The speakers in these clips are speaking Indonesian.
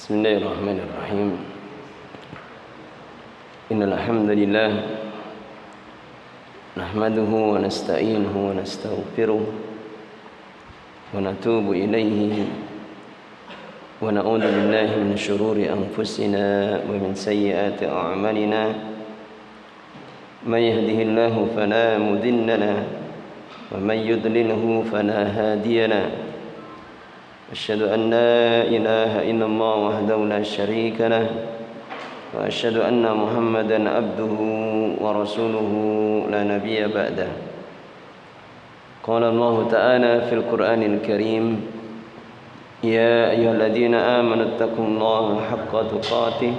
Bismillahirrahmanirrahim. Innal hamdalillah nahmaduhu wa nasta'inuhu wa nastaghfiruh wa natubu ilayhi wa na'udzu billahi min shururi anfusina wa min sayyiati a'malina. May yahdihillahu fala mudilla lahu wa may yudlilhu fala hadiya lahu. أشهد أن لا إله إلا الله وحده لا شريك له وأشهد أن محمدا عبده ورسوله لا نبي بعده. قال الله تعالى في القرآن الكريم يا أيها الذين آمنوا اتقوا الله حق تقاته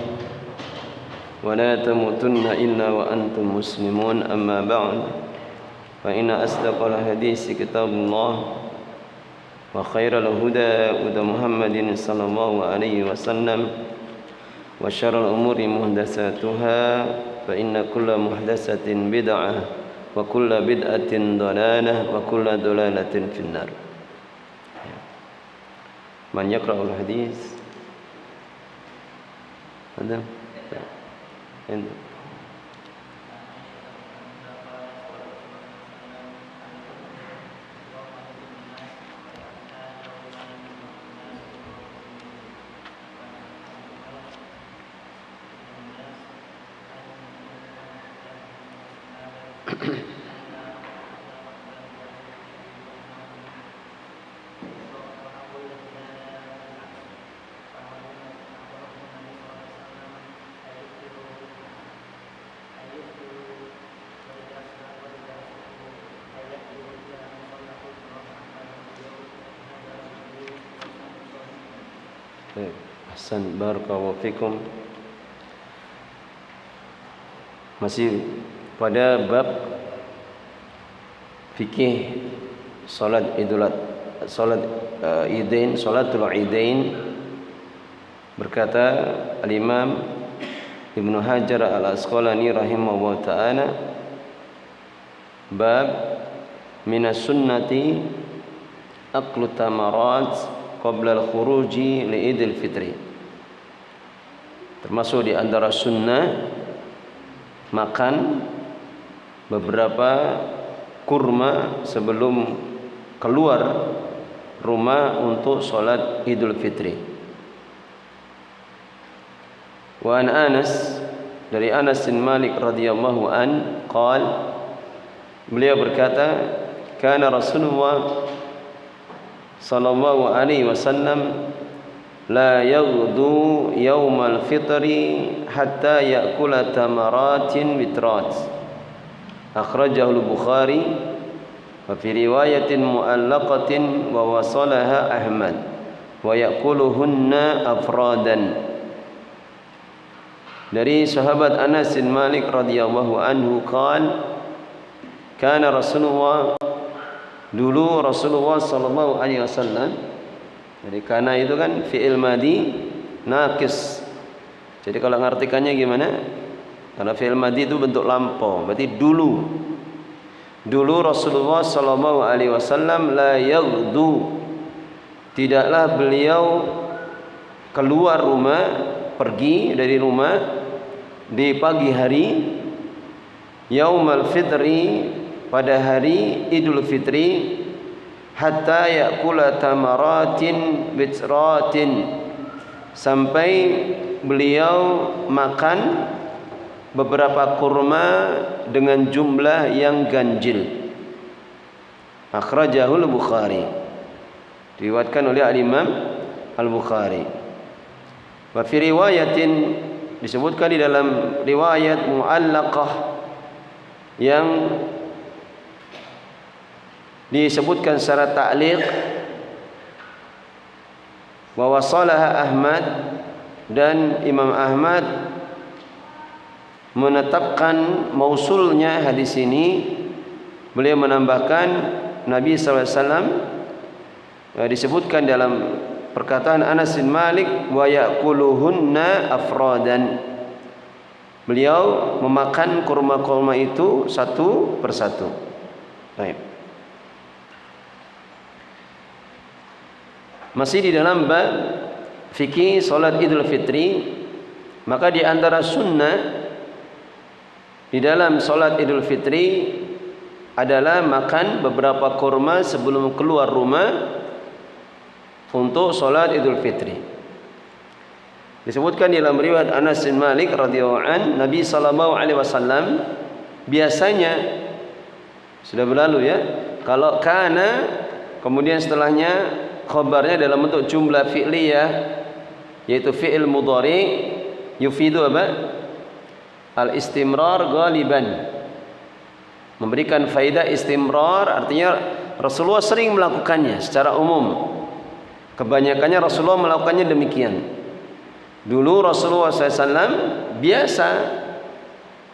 ولا تموتن إلا وأنتم مسلمون. أما بعد فإن أصدق الحديث كتاب الله وخير الهدى هدى محمد صلى الله عليه وسلم وشر الأمور محدثاتها فإن كل محدثة بدعة وكل بدعة ضلالة وكل ضلالة في النار. من يقرأ الحديث؟ هذا Ahsan, barakallahu fikum. Masih pada bab fikih salatul idain, berkata al-Imam Ibnu Hajar al-Asqalani rahimahullah ta'ala, bab minas sunnati aklu tamarat qabla al-khuruji li Idul Fitri. Termasuk di antara sunnah makan beberapa kurma sebelum keluar rumah untuk sholat Idul Fitri. Wa an Anas, dari Anas bin Malik radhiyallahu an qala, beliau berkata, kana Rasulullah sallallahu alaihi wasallam la yaghdu yaumal fitri hatta ya'kula tamaratin witrat. Akhrajahu al-Bukhari wa fi riwayatin mu'allaqatin wa wasalaha Ahmad wa ya'kuluhunna afradan. Dari sahabat Anas bin Malik radhiyallahu anhu qala, kana Rasulullah, dulu Rasulullah sallallahu alaihi wasallam. Jadi kana itu kan fi'il madi naqis. Jadi kalau ngartikannya gimana? Karena fi'il madi itu bentuk lampau, berarti dulu. Dulu Rasulullah sallallahu alaihi wasallam la yaghdu, tidaklah beliau keluar rumah, pergi dari rumah di pagi hari yaumal fitri, pada hari Idul Fitri, hatta ya'kula tamaratin bitratin, sampai beliau makan beberapa kurma dengan jumlah yang ganjil. Akhrajahul Bukhari, diriwayatkan oleh al-Imam Al-Bukhari. Wa fi riwayatin, disebutkan di dalam riwayat mu'allaqah yang disebutkan secara ta'liq, wa wasalaha Ahmad, dan Imam Ahmad menetapkan mausulnya hadis ini. Beliau menambahkan Nabi SAW disebutkan dalam perkataan Anas bin Malik, wa ya'kuluhunna afradan, beliau memakan kurma-kurma itu satu persatu. Baik. Masih di dalam bab fikih salat Idul Fitri, maka di antara sunnah di dalam salat Idul Fitri adalah makan beberapa kurma sebelum keluar rumah untuk salat Idul Fitri. Disebutkan dalam riwayat Anas bin Malik radhiyallahu an, Nabi sallallahu alaihi wasallam biasanya, sudah berlalu ya, kalau kana kemudian setelahnya khabarnya dalam bentuk jumlah fi'liyah, yaitu fi'il mudhari yufidu apa? Al-istimrar ghaliban, memberikan faidah istimrar, artinya Rasulullah sering melakukannya secara umum. Kebanyakannya Rasulullah melakukannya demikian. Dulu Rasulullah SAW biasa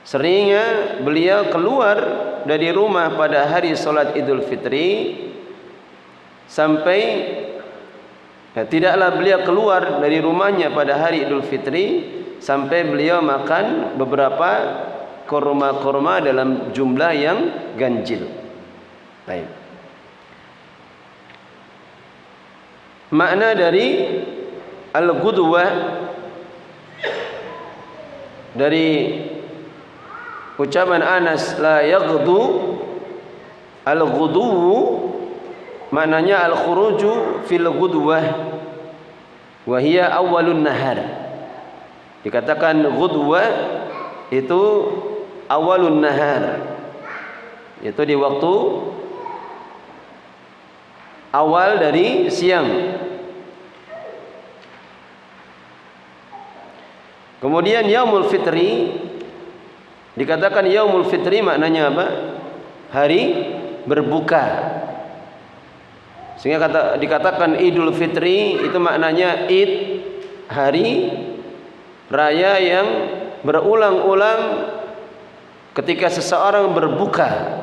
seringnya beliau keluar dari rumah pada hari salat Idul Fitri sampai tidaklah beliau keluar dari rumahnya pada hari Idul Fitri sampai beliau makan beberapa kurma-kurma dalam jumlah yang ganjil. Baik. Makna dari al-ghudwah dari ucapan Anas la yaghdu, al-ghudwu maknanya al-khuruju fil ghudwah wa hiya awwalun nahar. Dikatakan ghudwah itu awalun nahar, itu di waktu awal dari siang. Kemudian yaumul fitri, dikatakan yaumul fitri maknanya apa? Hari berbuka. Sehingga dikatakan Idul Fitri itu maknanya id, hari raya yang berulang-ulang ketika seseorang berbuka.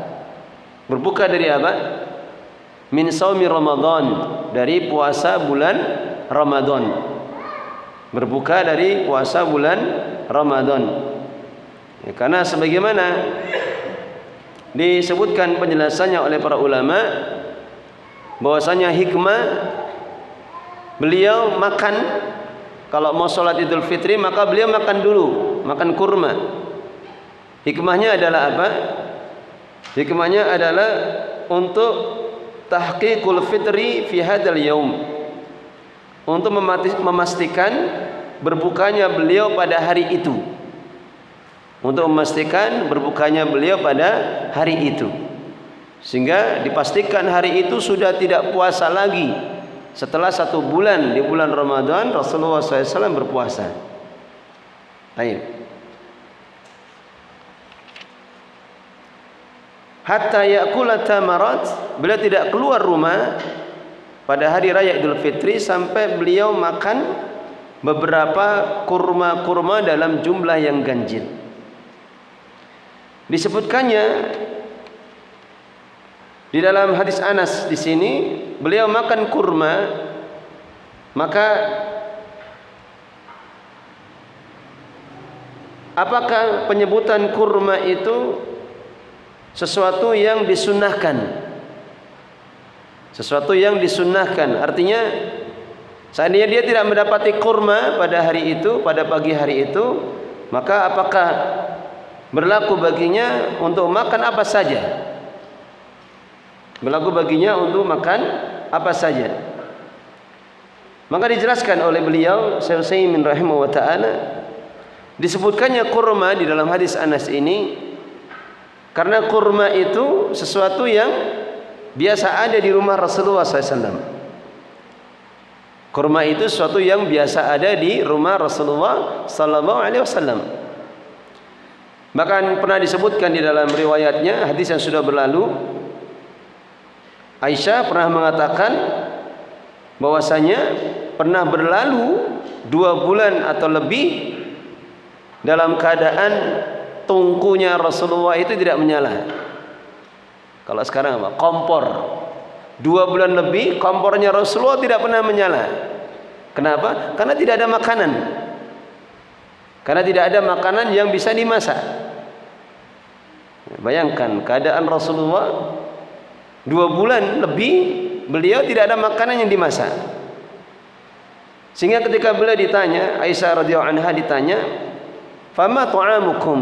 Berbuka dari apa? Min shaumi Ramadan, dari puasa bulan Ramadan. Berbuka dari puasa bulan Ramadan. Ya, karena sebagaimana disebutkan penjelasannya oleh para ulama bahwasanya hikmah beliau makan, kalau mau sholat Idul Fitri maka beliau makan dulu, makan kurma. Hikmahnya adalah apa? Hikmahnya adalah untuk tahqiqul fitri fi hadzal yaum, untuk memastikan berbukanya beliau pada hari itu, untuk memastikan berbukanya beliau pada hari itu, sehingga dipastikan hari itu sudah tidak puasa lagi. Setelah 1 bulan, di bulan Ramadan Rasulullah SAW berpuasa. Baik. Hatta ya'kula tamarat, beliau tidak keluar rumah pada hari raya Idul Fitri sampai beliau makan beberapa kurma-kurma dalam jumlah yang ganjil. Disebutkannya di dalam hadis Anas di sini, beliau makan kurma, maka apakah penyebutan kurma itu sesuatu yang disunnahkan? Sesuatu yang disunnahkan, artinya seandainya dia tidak mendapati kurma pada hari itu, pada pagi hari itu, maka apakah berlaku baginya untuk makan apa saja? Berlaku baginya untuk makan apa saja. Maka dijelaskan oleh beliau Syekh Utsaimin rahimahullah taala, disebutkannya kurma di dalam hadis Anas ini karena kurma itu sesuatu yang biasa ada di rumah Rasulullah SAW. Kurma itu sesuatu yang biasa ada di rumah Rasulullah SAW. Bahkan pernah disebutkan di dalam riwayatnya, hadis yang sudah berlalu, Aisyah pernah mengatakan bahwasanya pernah berlalu 2 bulan atau lebih dalam keadaan tungkunya Rasulullah itu tidak menyala. Kalau sekarang apa? Kompor. 2 bulan lebih kompornya Rasulullah tidak pernah menyala. Kenapa? Karena tidak ada makanan. Karena tidak ada makanan yang bisa dimasak. Bayangkan keadaan Rasulullah 2 bulan lebih beliau tidak ada makanan yang dimasak. Sehingga ketika beliau ditanya, Aisyah radhiyallahu anha ditanya, "Fama ta'amukum?"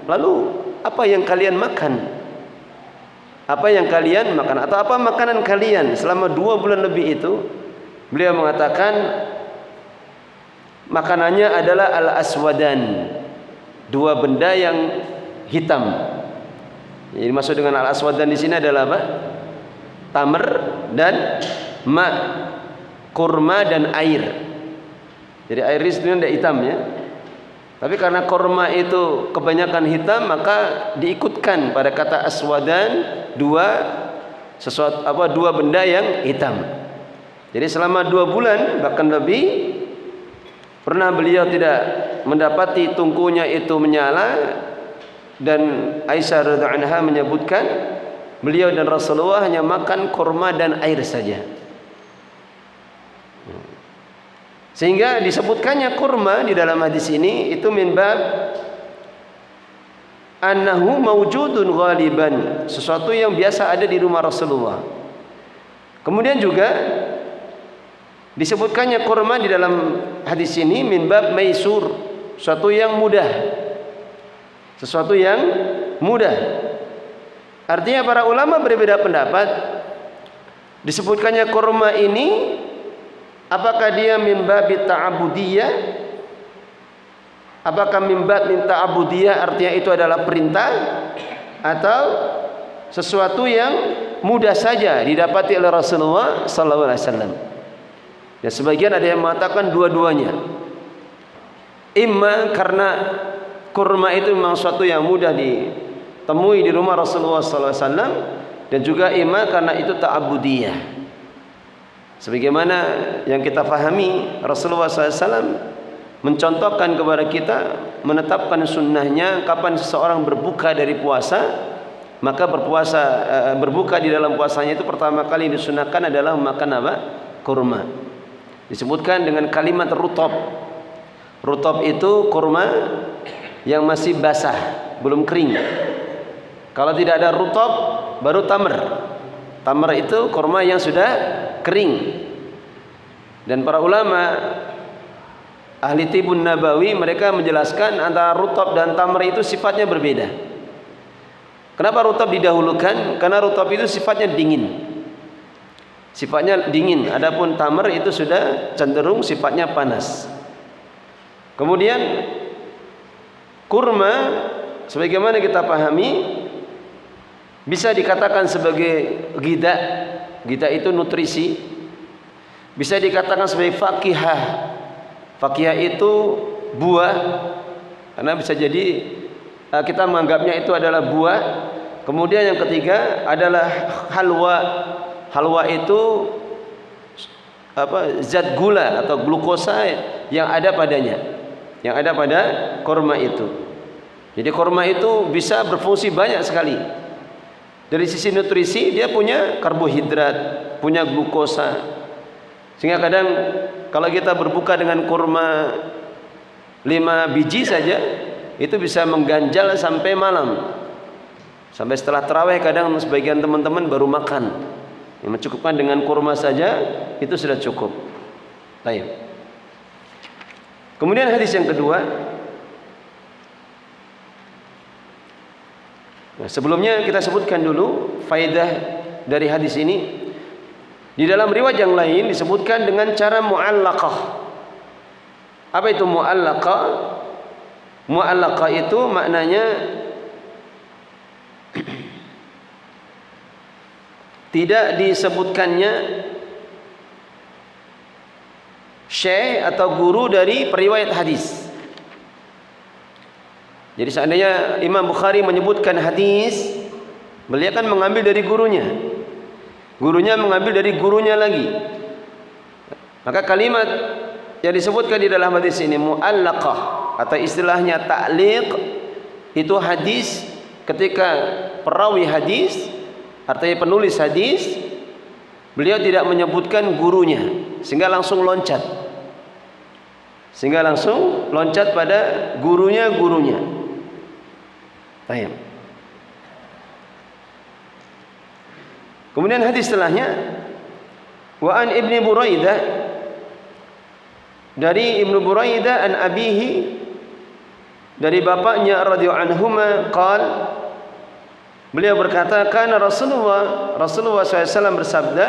Lalu apa yang kalian makan? Apa yang kalian makan atau apa makanan kalian selama 2 bulan lebih itu? Beliau mengatakan makanannya adalah al-aswadan, 2 benda yang hitam. Jadi maksud dengan al-aswadan di sini adalah apa? Tamr dan ma, kurma dan air. Jadi air itu tidak hitam ya. Tapi karena kurma itu kebanyakan hitam, maka diikutkan pada kata aswadan, 2 benda yang hitam. Jadi selama 2 bulan bahkan lebih pernah beliau tidak mendapati tungkunya itu menyala, dan Aisyah radhiyallahu anha menyebutkan beliau dan Rasulullah hanya makan kurma dan air saja. Sehingga disebutkannya kurma di dalam hadis ini itu min bab annahu mawjudun ghaliban, sesuatu yang biasa ada di rumah Rasulullah. Kemudian juga disebutkannya kurma di dalam hadis ini min bab maisur, sesuatu yang mudah. Sesuatu yang mudah. Artinya para ulama berbeda pendapat. Disebutkannya kurma ini, apakah dia min babi ta'abudiyah? Apakah min ta'abudiyah artinya itu adalah perintah, atau sesuatu yang mudah saja didapati oleh Rasulullah sallallahu alaihi wasallam? Ya, sebagian ada yang mengatakan dua-duanya. Imma karena kurma itu memang sesuatu yang mudah ditemui di rumah Rasulullah sallallahu alaihi wasallam, dan juga imma karena itu ta'abudiyah. Sebagaimana yang kita fahami, Rasulullah SAW mencontohkan kepada kita, menetapkan sunnahnya kapan seseorang berbuka dari puasa, maka berbuka di dalam puasanya itu pertama kali disunahkan adalah makan apa? Kurma. Disebutkan dengan kalimat rutab. Rutab itu kurma yang masih basah, belum kering. Kalau tidak ada rutab, baru tamr. Tamr itu kurma yang sudah kering. Dan para ulama ahli tibun nabawi mereka menjelaskan antara rutab dan tamr itu sifatnya berbeda. Kenapa rutab didahulukan? Karena rutab itu sifatnya dingin. Sifatnya dingin. Adapun tamr itu sudah cenderung sifatnya panas. Kemudian kurma sebagaimana kita pahami bisa dikatakan sebagai gida. Gida itu nutrisi. Bisa dikatakan sebagai fakihah. Fakihah itu buah, karena bisa jadi kita menganggapnya itu adalah buah. Kemudian yang ketiga adalah halwa. Halwa itu zat gula atau glukosa yang ada padanya, yang ada pada kurma itu. Jadi kurma itu bisa berfungsi banyak sekali. Dari sisi nutrisi dia punya karbohidrat, punya glukosa. Sehingga kadang kalau kita berbuka dengan kurma 5 biji saja, itu bisa mengganjal sampai malam. Sampai setelah tarawih kadang sebagian teman-teman baru makan. Yang mencukupkan dengan kurma saja itu sudah cukup. Baik. Kemudian hadis yang kedua. Nah, sebelumnya kita sebutkan dulu faedah dari hadis ini. Di dalam riwayat yang lain disebutkan dengan cara mu'allaqah. Apa itu mu'allaqah? Mu'allaqah itu maknanya tidak disebutkannya syekh atau guru dari periwayat hadis. Jadi seandainya Imam Bukhari menyebutkan hadis, beliau akan mengambil dari gurunya. Gurunya mengambil dari gurunya lagi. Maka kalimat yang disebutkan di dalam hadis ini mu'allaqah atau istilahnya ta'liq, itu hadis ketika perawi hadis, artinya penulis hadis, beliau tidak menyebutkan gurunya, sehingga langsung loncat. Sehingga langsung loncat pada gurunya. Baik. Kemudian hadis setelahnya, wa an Ibnu Buraidah dari Ibnu Buraidah an abihi, dari bapaknya radhiyallahu anhuma, beliau berkata, kana Rasulullah SAW bersabda,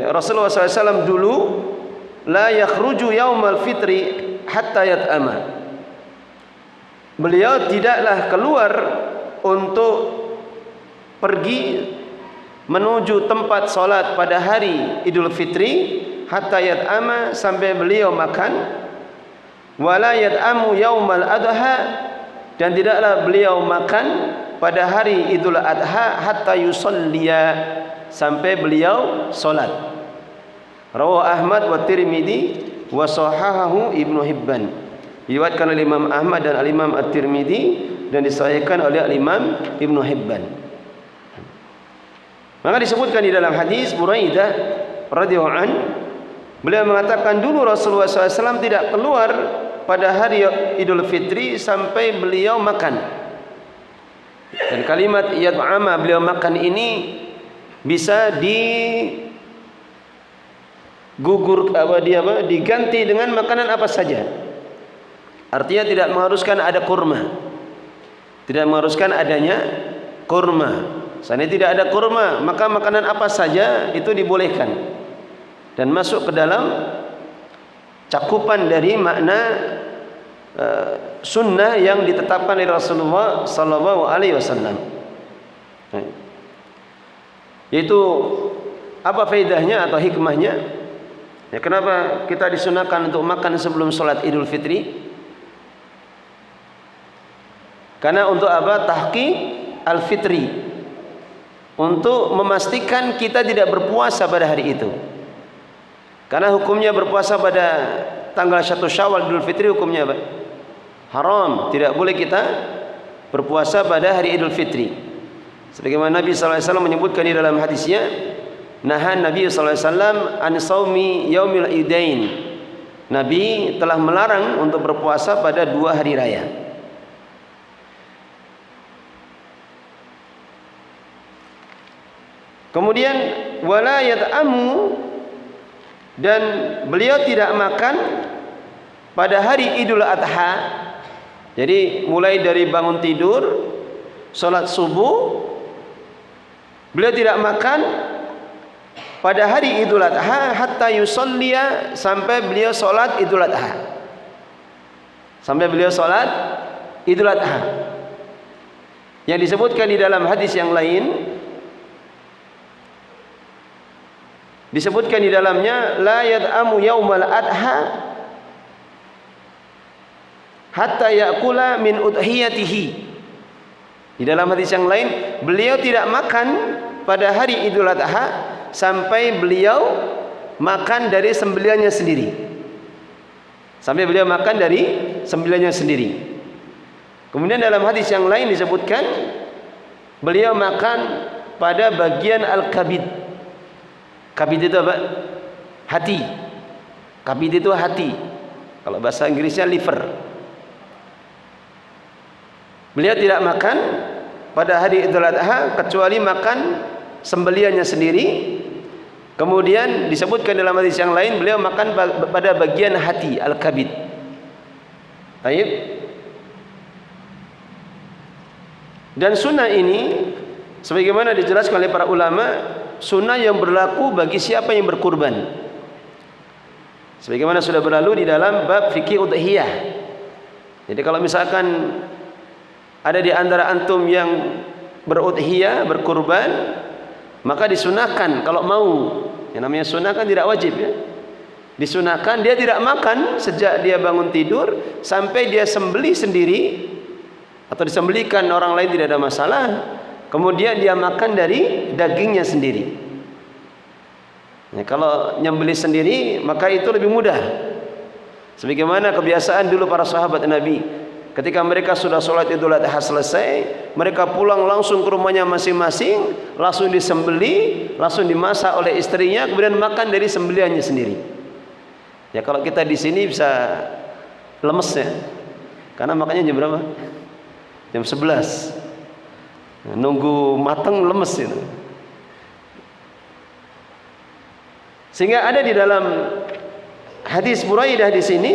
Rasulullah SAW dulu la yakhruju yaumal fitri hatta yat'ama. Beliau tidaklah keluar untuk pergi menuju tempat solat pada hari Idul Fitri hatta yat'ama, sampai beliau makan. Wala yat'amu yaumal adha, dan tidaklah beliau makan pada hari Idul Adha hatta yusalliya, sampai beliau solat. Rawahu Ahmad wa Tirmidzi wa sahahahu Ibnu Hibban. Diriwayatkan oleh Imam Ahmad dan Al-Imam At-Tirmidzi dan disahihkan oleh Al-Imam Ibnu Hibban. Maka disebutkan di dalam hadis Buraidah radhiyallahu anhu, beliau mengatakan dulu Rasulullah SAW tidak keluar pada hari Idul Fitri sampai beliau makan. Dan kalimat yat'ama, beliau makan ini bisa diganti dengan makanan apa saja. Artinya tidak mengharuskan ada kurma, tidak mengharuskan adanya kurma. Seandainya tidak ada kurma, maka makanan apa saja itu dibolehkan dan masuk ke dalam cakupan dari makna sunnah yang ditetapkan oleh Rasulullah sallallahu alaihi wasallam. Yaitu apa faedahnya atau hikmahnya? Ya, kenapa kita disunahkan untuk makan sebelum sholat Idul Fitri? Karena untuk apa? Tahqiq al-fitri, untuk memastikan kita tidak berpuasa pada hari itu. Karena hukumnya berpuasa pada tanggal 1 Syawal Idul Fitri hukumnya apa? Haram. Tidak boleh kita berpuasa pada hari Idul Fitri. Sebagaimana Nabi sallallahu alaihi wasallam menyebutkan di dalam hadisnya, nahan Nabi sallallahu alaihi wasallam an shaumi yaumil idain. Nabi telah melarang untuk berpuasa pada 2 hari raya. Kemudian wala yat'amu, dan beliau tidak makan pada hari Idul Adha. Jadi mulai dari bangun tidur, sholat subuh, beliau tidak makan pada hari Idul Adha hatta yusalliya, sampai beliau sholat Idul Adha. Sampai beliau sholat Idul Adha. Yang disebutkan di dalam hadis yang lain, disebutkan di dalamnya la yad'amu yaumal adha hatta ya'kula min udhiyatihi. Di dalam hadis yang lain, beliau tidak makan pada hari Idul Adha sampai beliau makan dari sembelihannya sendiri. Sampai beliau makan dari sembelihannya sendiri. Kemudian dalam hadis yang lain disebutkan beliau makan pada bagian al-kabid. Kabid itu apa? Hati. Kabid itu hati. Kalau bahasa Inggrisnya liver. Beliau tidak makan pada hari Idul Adha kecuali makan sembelihannya sendiri. Kemudian disebutkan dalam hadis yang lain beliau makan pada bagian hati, al-kabid. Baik. Dan sunnah ini sebagaimana dijelaskan oleh para ulama, sunnah yang berlaku bagi siapa yang berkurban. Sebagaimana sudah berlalu di dalam bab fikih udhiyah. Jadi kalau misalkan ada di antara antum yang berudhiyah, berkurban, maka disunahkan kalau mau. Yang namanya sunnah kan tidak wajib ya. Disunahkan dia tidak makan sejak dia bangun tidur sampai dia sembelih sendiri atau disembelihkan orang lain, tidak ada masalah. Kemudian dia makan dari dagingnya sendiri. Ya, kalau nyembelih sendiri maka itu lebih mudah. Sebagaimana kebiasaan dulu para sahabat Nabi, ketika mereka sudah sholat Idul Adha selesai, mereka pulang langsung ke rumahnya masing-masing, langsung disembelih, langsung dimasak oleh istrinya, kemudian makan dari sembelihannya sendiri. Ya kalau kita di sini bisa lemes ya, karena makannya jam berapa? Jam 11. Nunggu matang lemes itu. Sehingga ada di dalam hadis Buraidah di sini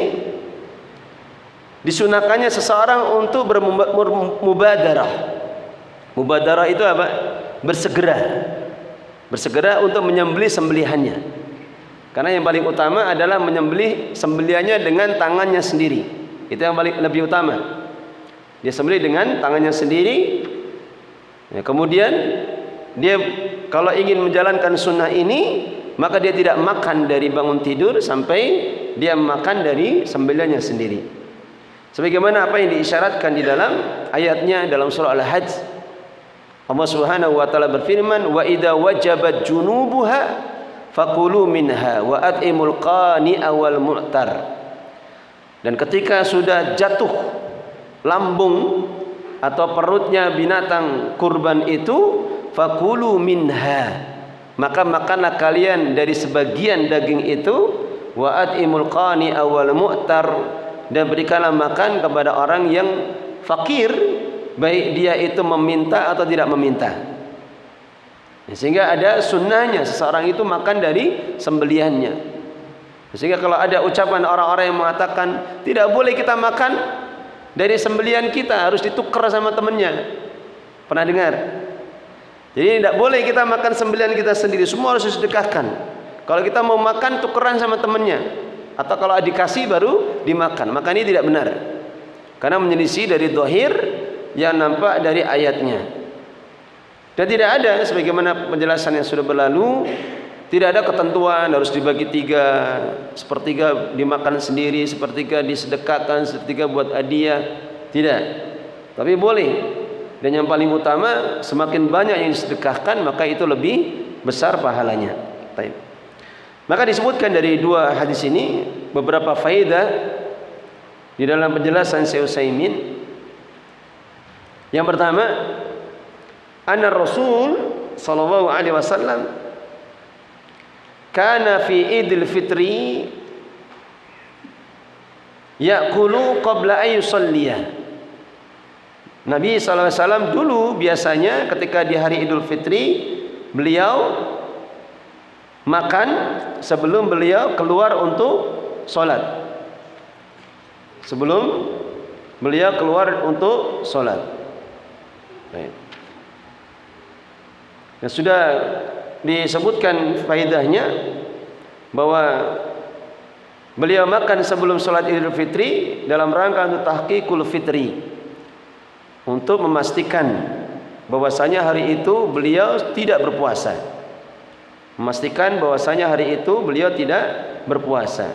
disunahkannya seseorang untuk bermubadarah. Mubadarah itu apa? Bersegera untuk menyembelih sembelihannya. Karena yang paling utama adalah menyembelih sembelihannya dengan tangannya sendiri. Itu yang paling lebih utama. Dia sembelih dengan tangannya sendiri. Ya, kemudian dia kalau ingin menjalankan sunnah ini, maka dia tidak makan dari bangun tidur sampai dia makan dari sembelihannya sendiri. Sebagaimana apa yang diisyaratkan di dalam ayatnya dalam surah Al-Hajj. Allah Subhanahu wa taala berfirman, "Wa idza wajabat junubuha fakulu minha wa at'imul qani'a wal mu'tar." Dan ketika sudah jatuh lambung atau perutnya binatang kurban itu, fakulu minha, maka makanlah kalian dari sebagian daging itu, wa at'imul qani'a wal mu'tar, dan berikanlah makan kepada orang yang fakir, baik dia itu meminta atau tidak meminta. Sehingga ada sunnahnya seseorang itu makan dari sembelihannya. Sehingga kalau ada ucapan orang-orang yang mengatakan tidak boleh kita makan dari sembelihan kita, harus ditukar sama temannya. Pernah dengar? Jadi tidak boleh kita makan sembelihan kita sendiri, semua harus disedekahkan. Kalau kita mau makan, tukeran sama temannya, atau kalau dikasih baru dimakan. Maka ini tidak benar, karena menyelisih dari zahir yang nampak dari ayatnya. Dan tidak ada, sebagaimana penjelasan yang sudah berlalu, tidak ada ketentuan harus dibagi 3, sepertiga dimakan sendiri, sepertiga disedekahkan, sepertiga buat hadiah. Tidak, tapi boleh. Dan yang paling utama, semakin banyak yang disedekahkan, maka itu lebih besar pahalanya. Baik. Maka disebutkan dari 2 hadis ini beberapa faedah di dalam penjelasan Syekh Utsaimin. Yang pertama, anna Rasul sallallahu alaihi wasallam kana fi Idul Fitri ya'kulu qabla ay yusalliya. Nabi sallallahu alaihi wasallam dulu biasanya ketika di hari Idul Fitri beliau makan sebelum beliau keluar untuk sholat. Sebelum beliau keluar untuk sholat. Baik. Nah, sudah disebutkan faedahnya bahwa beliau makan sebelum sholat Idul Fitri dalam rangka untuk tahqiqul fitri, untuk memastikan bahwasanya hari itu beliau tidak berpuasa, memastikan bahwasanya hari itu beliau tidak berpuasa.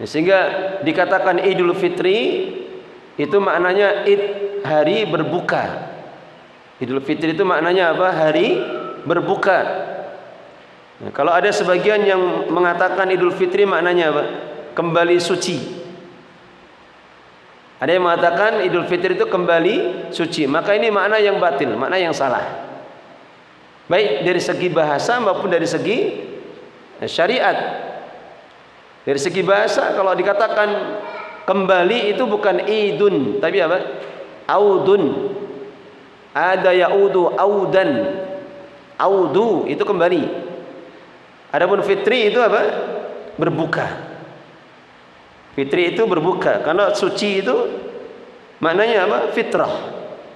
Sehingga dikatakan Idul Fitri itu maknanya id, hari berbuka. Idul Fitri itu maknanya apa? Hari berbuka. Nah, kalau ada sebagian yang mengatakan Idul Fitri maknanya apa? Kembali suci. Ada yang mengatakan Idul Fitri itu kembali suci. Maka ini makna yang batil, makna yang salah. Baik dari segi bahasa maupun dari segi syariat. Dari segi bahasa, kalau dikatakan kembali itu bukan idun, tapi apa? Audun. Ada yaudu audan. Audu itu kembali. Adapun fitri itu apa? Berbuka. Fitri itu berbuka. Karena suci itu maknanya apa? Fitrah.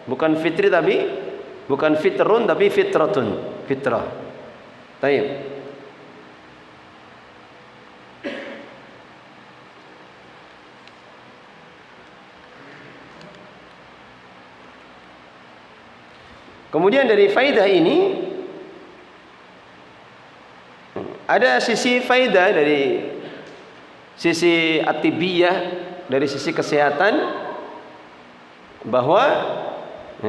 Bukan fitri tapi bukan fitrun tapi fitratun. Fitrah. Baik. Kemudian dari faidah ini ada sisi faidah dari sisi atibiyah, dari sisi kesehatan, bahwa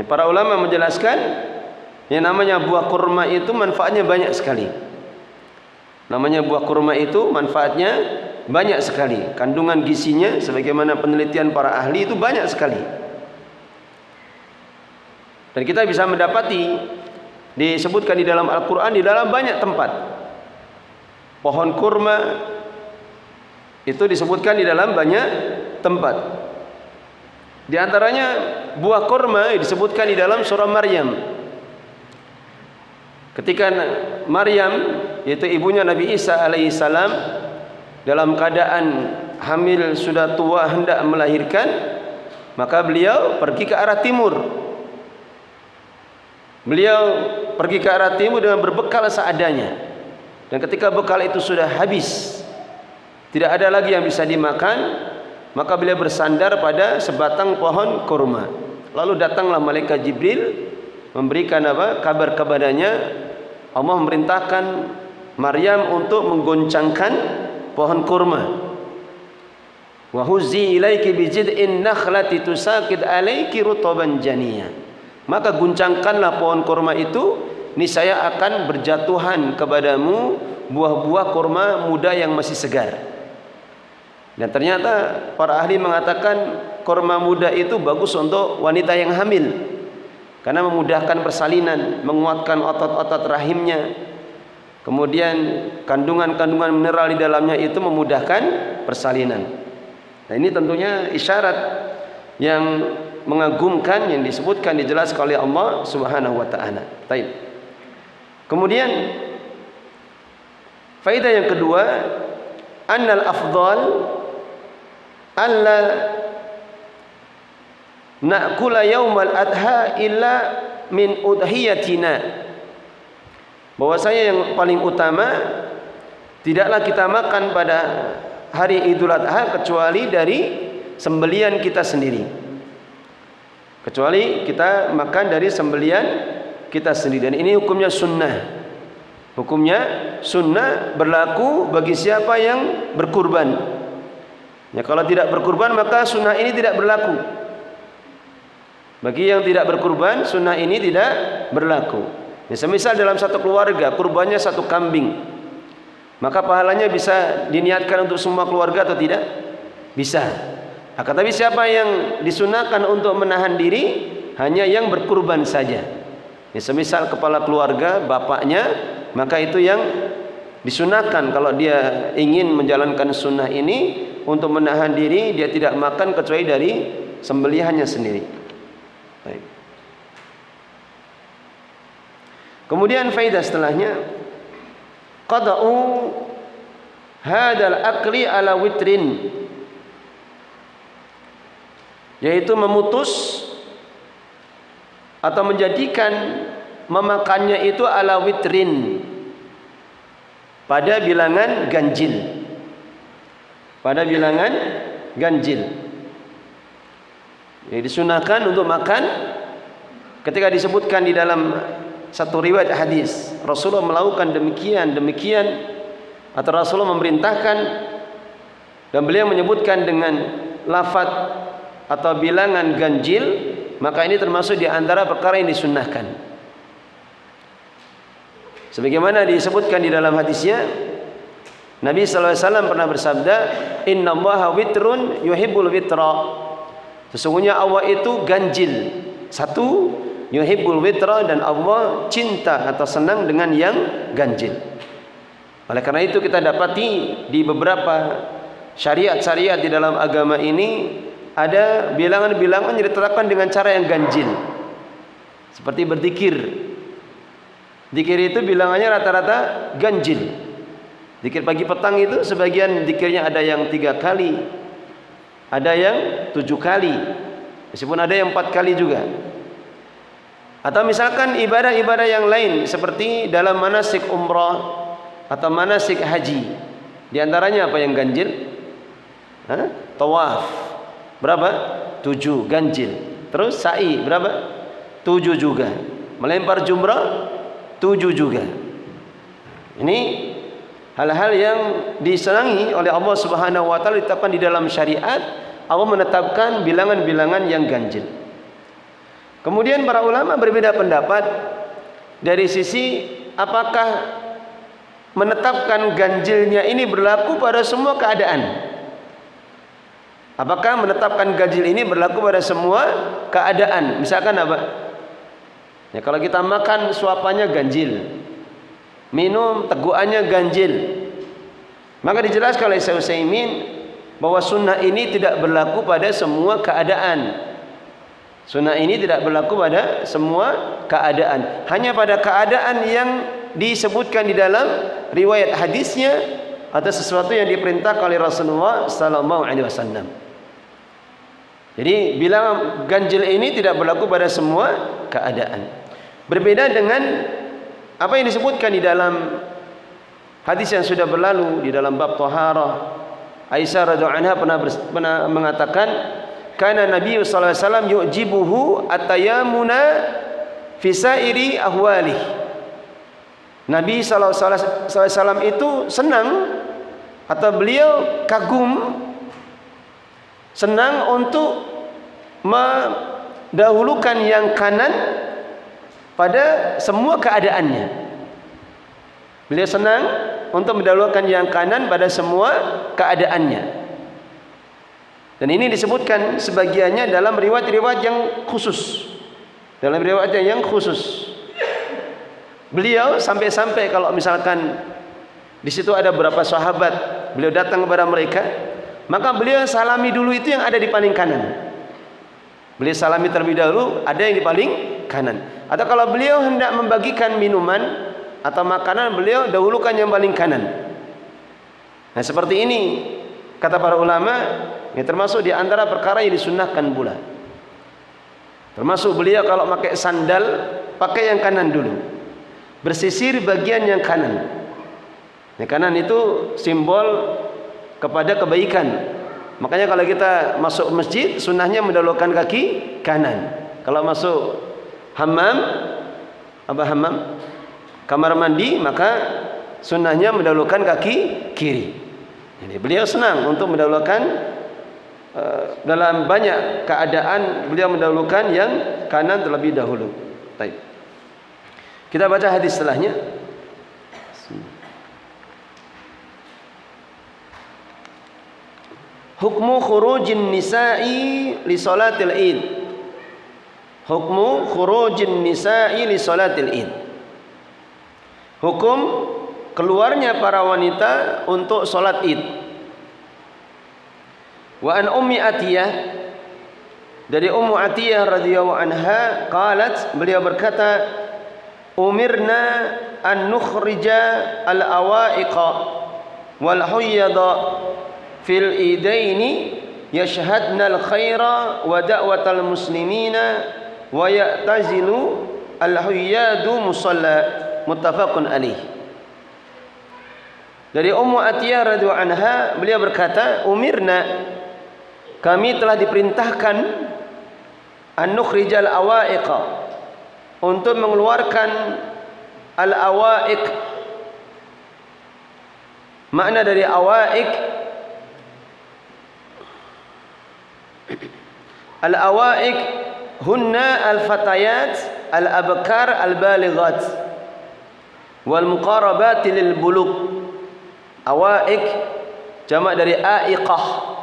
para ulama menjelaskan yang namanya buah kurma itu manfaatnya banyak sekali. Namanya buah kurma itu manfaatnya banyak sekali. Kandungan gizinya sebagaimana penelitian para ahli itu banyak sekali. Dan kita bisa mendapati, disebutkan di dalam Al-Quran, di dalam banyak tempat. Pohon kurma itu disebutkan di dalam banyak tempat. Di antaranya buah kurma disebutkan di dalam surah Maryam. Ketika Maryam, yaitu ibunya Nabi Isa alaihissalam, dalam keadaan hamil sudah tua hendak melahirkan, maka beliau pergi ke arah timur. Beliau pergi ke arah timur dengan berbekal seadanya. Dan ketika bekal itu sudah habis, tidak ada lagi yang bisa dimakan, maka beliau bersandar pada sebatang pohon kurma. Lalu datanglah malaikat Jibril memberikan kabar kepadanya. Allah memerintahkan Maryam untuk menggoncangkan pohon kurma. Wa huzzi ilaiki bi jid'in nakhlati tusaqid alaiki rutaban janiyya. Maka guncangkanlah pohon kurma itu, niscaya akan berjatuhan kepadamu buah-buah kurma muda yang masih segar. Dan ternyata para ahli mengatakan kurma muda itu bagus untuk wanita yang hamil, karena memudahkan persalinan, menguatkan otot-otot rahimnya. Kemudian kandungan-kandungan mineral di dalamnya itu memudahkan persalinan. Nah, ini tentunya isyarat yang mengagumkan yang disebutkan, dijelaskan oleh Allah Subhanahu wa taala. Baik. Kemudian faedah yang kedua, annal afdal alla na'kula yaumal adha illa min udhiyatina. Bahwasanya yang paling utama, tidaklah kita makan pada hari Idul Adha kecuali dari sembelian kita sendiri. Kecuali kita makan dari sembelian kita sendiri. Dan ini hukumnya sunnah. Hukumnya sunnah berlaku bagi siapa yang berkurban. Ya, kalau tidak berkurban maka sunnah ini tidak berlaku. Bagi yang tidak berkurban, sunnah ini tidak berlaku. Ya, semisal dalam satu keluarga kurbannya satu kambing, maka pahalanya bisa diniatkan untuk semua keluarga atau tidak? Bisa. Akan tapi siapa yang disunahkan untuk menahan diri? Hanya yang berkurban saja. Ya, semisal kepala keluarga, bapaknya, maka itu yang disunahkan. Kalau dia ingin menjalankan sunnah ini, untuk menahan diri, dia tidak makan kecuali dari sembelihannya sendiri. Baik. Kemudian faedah setelahnya, qada'u hadal akli ala witrin, yaitu memutus atau menjadikan memakannya itu ala witrin, pada bilangan ganjil. Pada bilangan ganjil. Jadi disunahkan untuk makan ketika disebutkan di dalam satu riwayat hadis, Rasulullah melakukan demikian atau Rasulullah memerintahkan, dan beliau menyebutkan dengan lafaz atau bilangan ganjil, maka ini termasuk di antara perkara yang disunnahkan. Sebagaimana disebutkan di dalam hadisnya, Nabi SAW pernah bersabda, Inna Allaha witrun yuhibbul witra. Sesungguhnya Allah itu ganjil. Satu, yuhibbul witra, dan Allah cinta atau senang dengan yang ganjil. Oleh karena itu kita dapati di beberapa syariat-syariat di dalam agama ini ada bilangan-bilangan yang diterapkan dengan cara yang ganjil. Seperti berzikir. Zikir itu bilangannya rata-rata ganjil. Zikir pagi petang itu sebagian zikirnya ada yang 3 kali, ada yang 7 kali, meskipun ada yang 4 kali juga. Atau misalkan ibadah-ibadah yang lain seperti dalam manasik umrah atau manasik haji, di antaranya apa yang ganjil? Tawaf berapa? 7 ganjil. Terus sa'i berapa? 7 juga. Melempar jumrah 7 juga. Ini hal-hal yang disenangi oleh Allah Subhanahu wa taala, ditetapkan di dalam syariat. Allah menetapkan bilangan-bilangan yang ganjil. Kemudian para ulama berbeda pendapat dari sisi apakah menetapkan ganjilnya ini berlaku pada semua keadaan. Apakah menetapkan ganjil ini berlaku pada semua keadaan? Misalkan apa? Ya, kalau kita makan suapannya ganjil, minum tegukannya ganjil, maka dijelaskan oleh Syekh Utsaimin bahwa sunnah ini tidak berlaku pada semua keadaan. Sunnah ini tidak berlaku pada semua keadaan, hanya pada keadaan yang disebutkan di dalam riwayat hadisnya atau sesuatu yang diperintahkan oleh Rasulullah sallallahu alaihi wasallam. Jadi bilangan ganjil ini tidak berlaku pada semua keadaan. Berbeda dengan apa yang disebutkan di dalam hadis yang sudah berlalu di dalam bab taharah. Aisyah radhiyallahu anha pernah mengatakan, kana Nabi sallallahu alaihi wasallam yu'jibuhu at-tayammuna fi sairi ahwali. Nabi sallallahu alaihi wasallam itu senang atau beliau kagum, senang untuk mendahulukan yang kanan pada semua keadaannya. Beliau senang untuk mendahulukan yang kanan pada semua keadaannya. Dan ini disebutkan sebagiannya dalam riwayat-riwayat yang khusus. Dalam riwayat yang khusus. Beliau sampai-sampai kalau misalkan di situ ada beberapa sahabat, beliau datang kepada mereka, maka beliau salami dulu itu yang ada di paling kanan. Beliau salami terlebih dahulu ada yang di paling kanan. Atau kalau beliau hendak membagikan minuman atau makanan, beliau dahulukan yang paling kanan. Nah, seperti ini kata para ulama, ini termasuk di antara perkara yang disunnahkan pula. Termasuk beliau kalau pakai sandal, pakai yang kanan dulu. Bersisir bagian yang kanan. Yang kanan itu simbol kepada kebaikan. Makanya kalau kita masuk masjid, sunnahnya mendahulukan kaki kanan. Kalau masuk hammam, kamar mandi, maka sunnahnya mendahulukan kaki kiri. Jadi beliau senang untuk mendahulukan dalam banyak keadaan beliau mendahulukan yang kanan terlebih dahulu. Baik. Kita baca hadis setelahnya. Hukmu khurujin nisa'i li salatil id. Hukmu khurujin nisa'i li salatil id. Hukum keluarnya para wanita untuk salat id. Wa an ummi Atiyah, dari Ummu Atiyah radhiyallahu anha, qalat, beliau berkata, umirna an nukhrija al-awaiqa wal huyyada fil idaini yashhadna al-khaira wa da'watal muslimina wa ya'tazilu al-huyyadu musalla. Muttafaqun alaih. Dari Ummu Atiyah radhiyallahu anha, beliau berkata, umirna, kami telah diperintahkan, an nukhrijal awaiqa, untuk mengeluarkan al-awaiq. Makna dari awaiq, al-awaiq hunna al-fatayat al-abkar al-balighat wal muqarabat lil bulugh. Awaiq jamak dari aiqah.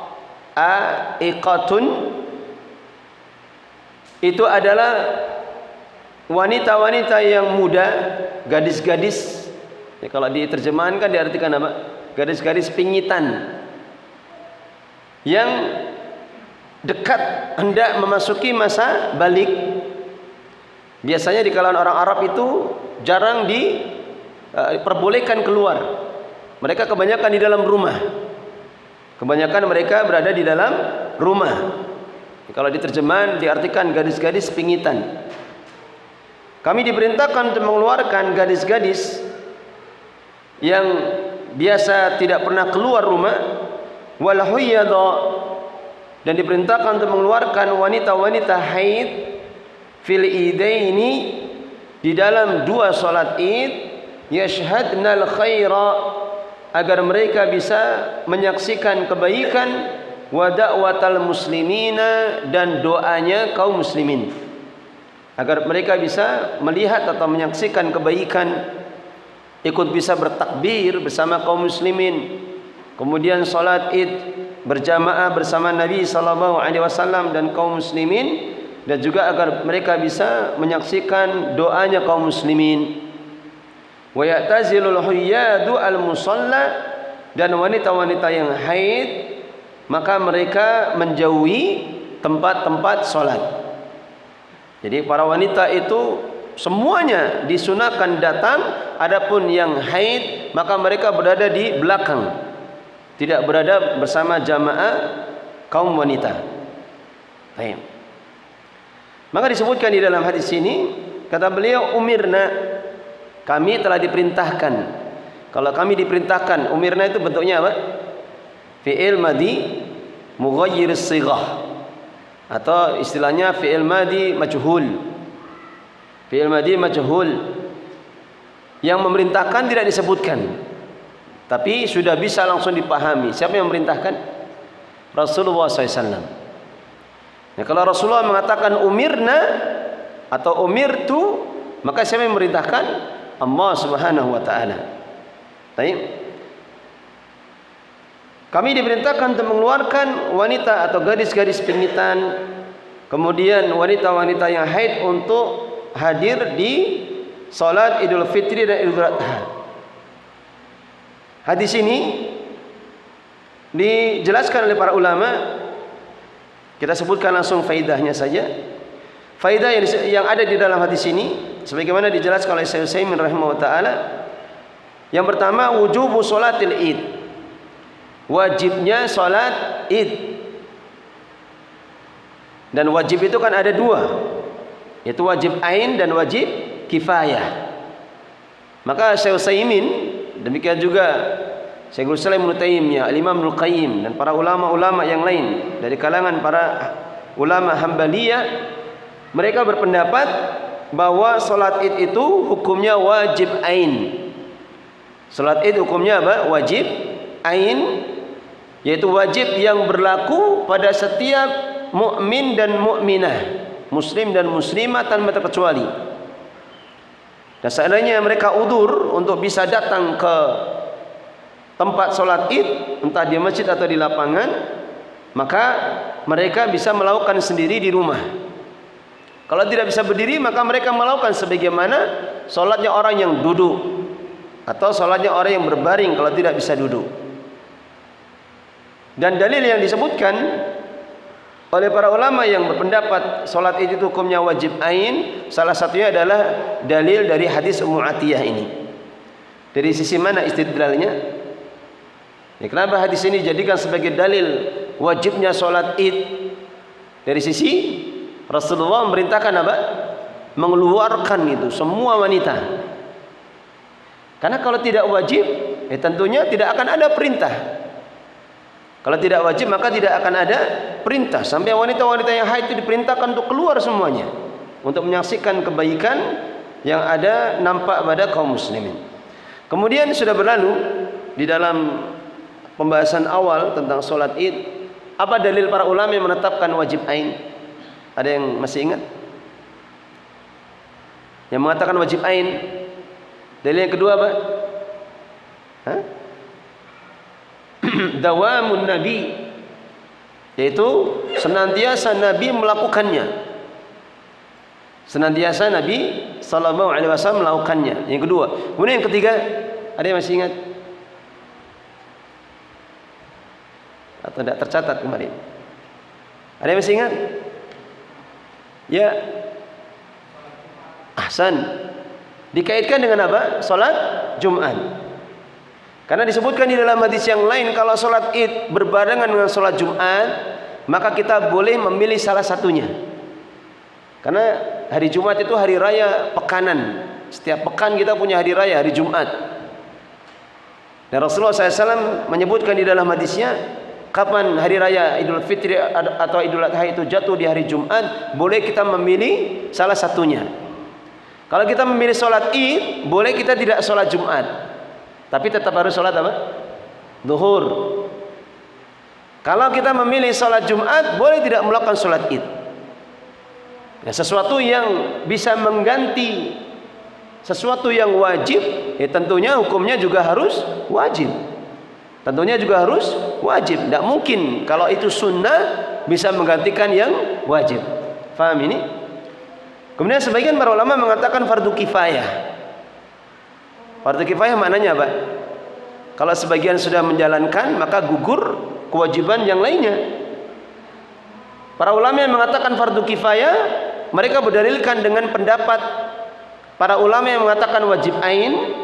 Aiqatun itu adalah wanita-wanita yang muda, gadis-gadis. Ya, kalau diterjemahkan diartikan apa? Gadis-gadis pingitan yang dekat hendak memasuki masa balik. Biasanya di kalangan orang Arab itu jarang diperbolehkan keluar. Mereka kebanyakan di dalam rumah. Kebanyakan mereka berada di dalam rumah. Kalau diterjemahkan diartikan gadis-gadis pingitan. Kami diperintahkan untuk mengeluarkan gadis-gadis yang biasa tidak pernah keluar rumah, wal huyyada, dan diperintahkan untuk mengeluarkan wanita-wanita haid fil idaini, di dalam dua salat id, yashhadnal khaira, agar mereka bisa menyaksikan kebaikan, wa da'watal muslimina, dan doanya kaum muslimin, agar mereka bisa melihat atau menyaksikan kebaikan, ikut bisa bertakbir bersama kaum muslimin, kemudian salat id berjamaah bersama Nabi sallallahu alaihi wasallam dan kaum muslimin, dan juga agar mereka bisa menyaksikan doanya kaum muslimin. Wa ya'tazilul huyyadu al-musalla, dan wanita-wanita yang haid maka mereka menjauhi tempat-tempat salat. Jadi para wanita itu semuanya disunahkan datang, adapun yang haid maka mereka berada di belakang. tidak berada bersama jamaah kaum wanita. Baik. Maka disebutkan di dalam hadis ini, kata beliau, umirna, kami telah diperintahkan. Kalau kami diperintahkan, umirna itu bentuknya apa? Fi'il madi mughayyir as-sighah, atau istilahnya fi'il madi majhul. Fi'il madi majhul, yang memerintahkan tidak disebutkan, tapi sudah bisa langsung dipahami siapa yang memerintahkan? Rasulullah SAW. Nah, kalau Rasulullah mengatakan umirna atau umirtu, maka siapa yang memerintahkan? Allah Subhanahu wa taala. Baik. Kami diperintahkan untuk mengeluarkan wanita atau gadis-gadis pengitan, kemudian wanita-wanita yang haid untuk hadir di salat Idul Fitri dan Idul Adha. Hadis ini dijelaskan oleh para ulama. Kita sebutkan langsung faidahnya saja. Faidah yang ada di dalam hadis ini, sebagaimana dijelaskan oleh Syekh Utsaimin rahimahullah taala. Yang pertama, wujubu sholatil id, wajibnya salat id. Dan wajib itu kan ada dua, yaitu wajib ain dan wajib kifayah. Maka Syekh Utsaimin, demikian juga Syekhul Islam Ibnu Taimiyah, Al-Imam Ibnu Qayyim, dan para ulama-ulama yang lain dari kalangan para ulama Hambaliyah, mereka berpendapat bahwa salat id itu hukumnya wajib ain. Salat id hukumnya apa? Wajib ain, yaitu wajib yang berlaku pada setiap mukmin dan mukminah, muslim dan muslimah tanpa terkecuali. Dan seandainya mereka udzur untuk bisa datang ke tempat sholat id, entah di masjid atau di lapangan, maka mereka bisa melakukan sendiri di rumah. Kalau tidak bisa berdiri, maka mereka melakukan sebagaimana sholatnya orang yang duduk, atau sholatnya orang yang berbaring kalau tidak bisa duduk. Dan dalil yang disebutkan oleh para ulama yang berpendapat sholat id itu hukumnya wajib ain, salah satunya adalah dalil dari hadis Ummu Atiyah ini. Dari sisi mana istidlalnya? Ya, kenapa hadis ini dijadikan sebagai dalil wajibnya sholat id? Dari sisi Rasulullah memerintahkan apa? Mengeluarkan itu semua wanita. Karena kalau tidak wajib, tentunya tidak akan ada perintah. Kalau tidak wajib, maka tidak akan ada perintah. Sampai wanita-wanita yang haid itu diperintahkan untuk keluar semuanya, untuk menyaksikan kebaikan yang ada nampak pada kaum muslimin. Kemudian sudah berlalu di dalam pembahasan awal tentang sholat id, apa dalil para ulama yang menetapkan wajib ain? Ada yang masih ingat? Yang mengatakan wajib ain. Dalil yang kedua apa? Dawamun Nabi, yaitu senantiasa Nabi melakukannya. Senantiasa Nabi sallallahu alaihi wasallam melakukannya. Yang kedua. Kemudian yang ketiga, ada yang masih ingat? Atau tidak tercatat kemarin? Ada yang masih ingat? Ya, ahsan. Dikaitkan dengan apa? Salat Jumat. Karena disebutkan di dalam hadis yang lain, kalau salat id berbarengan dengan salat Jumat, maka kita boleh memilih salah satunya. Karena hari Jumat itu hari raya pekanan. Setiap pekan kita punya hari raya, hari Jumat. Dan Rasulullah SAW menyebutkan di dalam hadisnya, kapan hari raya Idul Fitri atau Idul Adha itu jatuh di hari Jumat, boleh kita memilih salah satunya. Kalau kita memilih sholat id, boleh kita tidak sholat Jumat, tapi tetap harus sholat apa? Zuhur. Kalau kita memilih sholat Jumat, boleh tidak melakukan sholat id. Ya, sesuatu yang bisa mengganti sesuatu yang wajib, ya tentunya hukumnya juga harus wajib. Tentunya juga harus wajib. Tidak mungkin kalau itu sunnah bisa menggantikan yang wajib. Faham ini? Kemudian sebagian para ulama mengatakan fardu kifayah. Fardu kifayah maknanya apa? Kalau sebagian sudah menjalankan, maka gugur kewajiban yang lainnya. Para ulama yang mengatakan fardu kifayah, mereka berdalilkan dengan pendapat para ulama yang mengatakan wajib ain.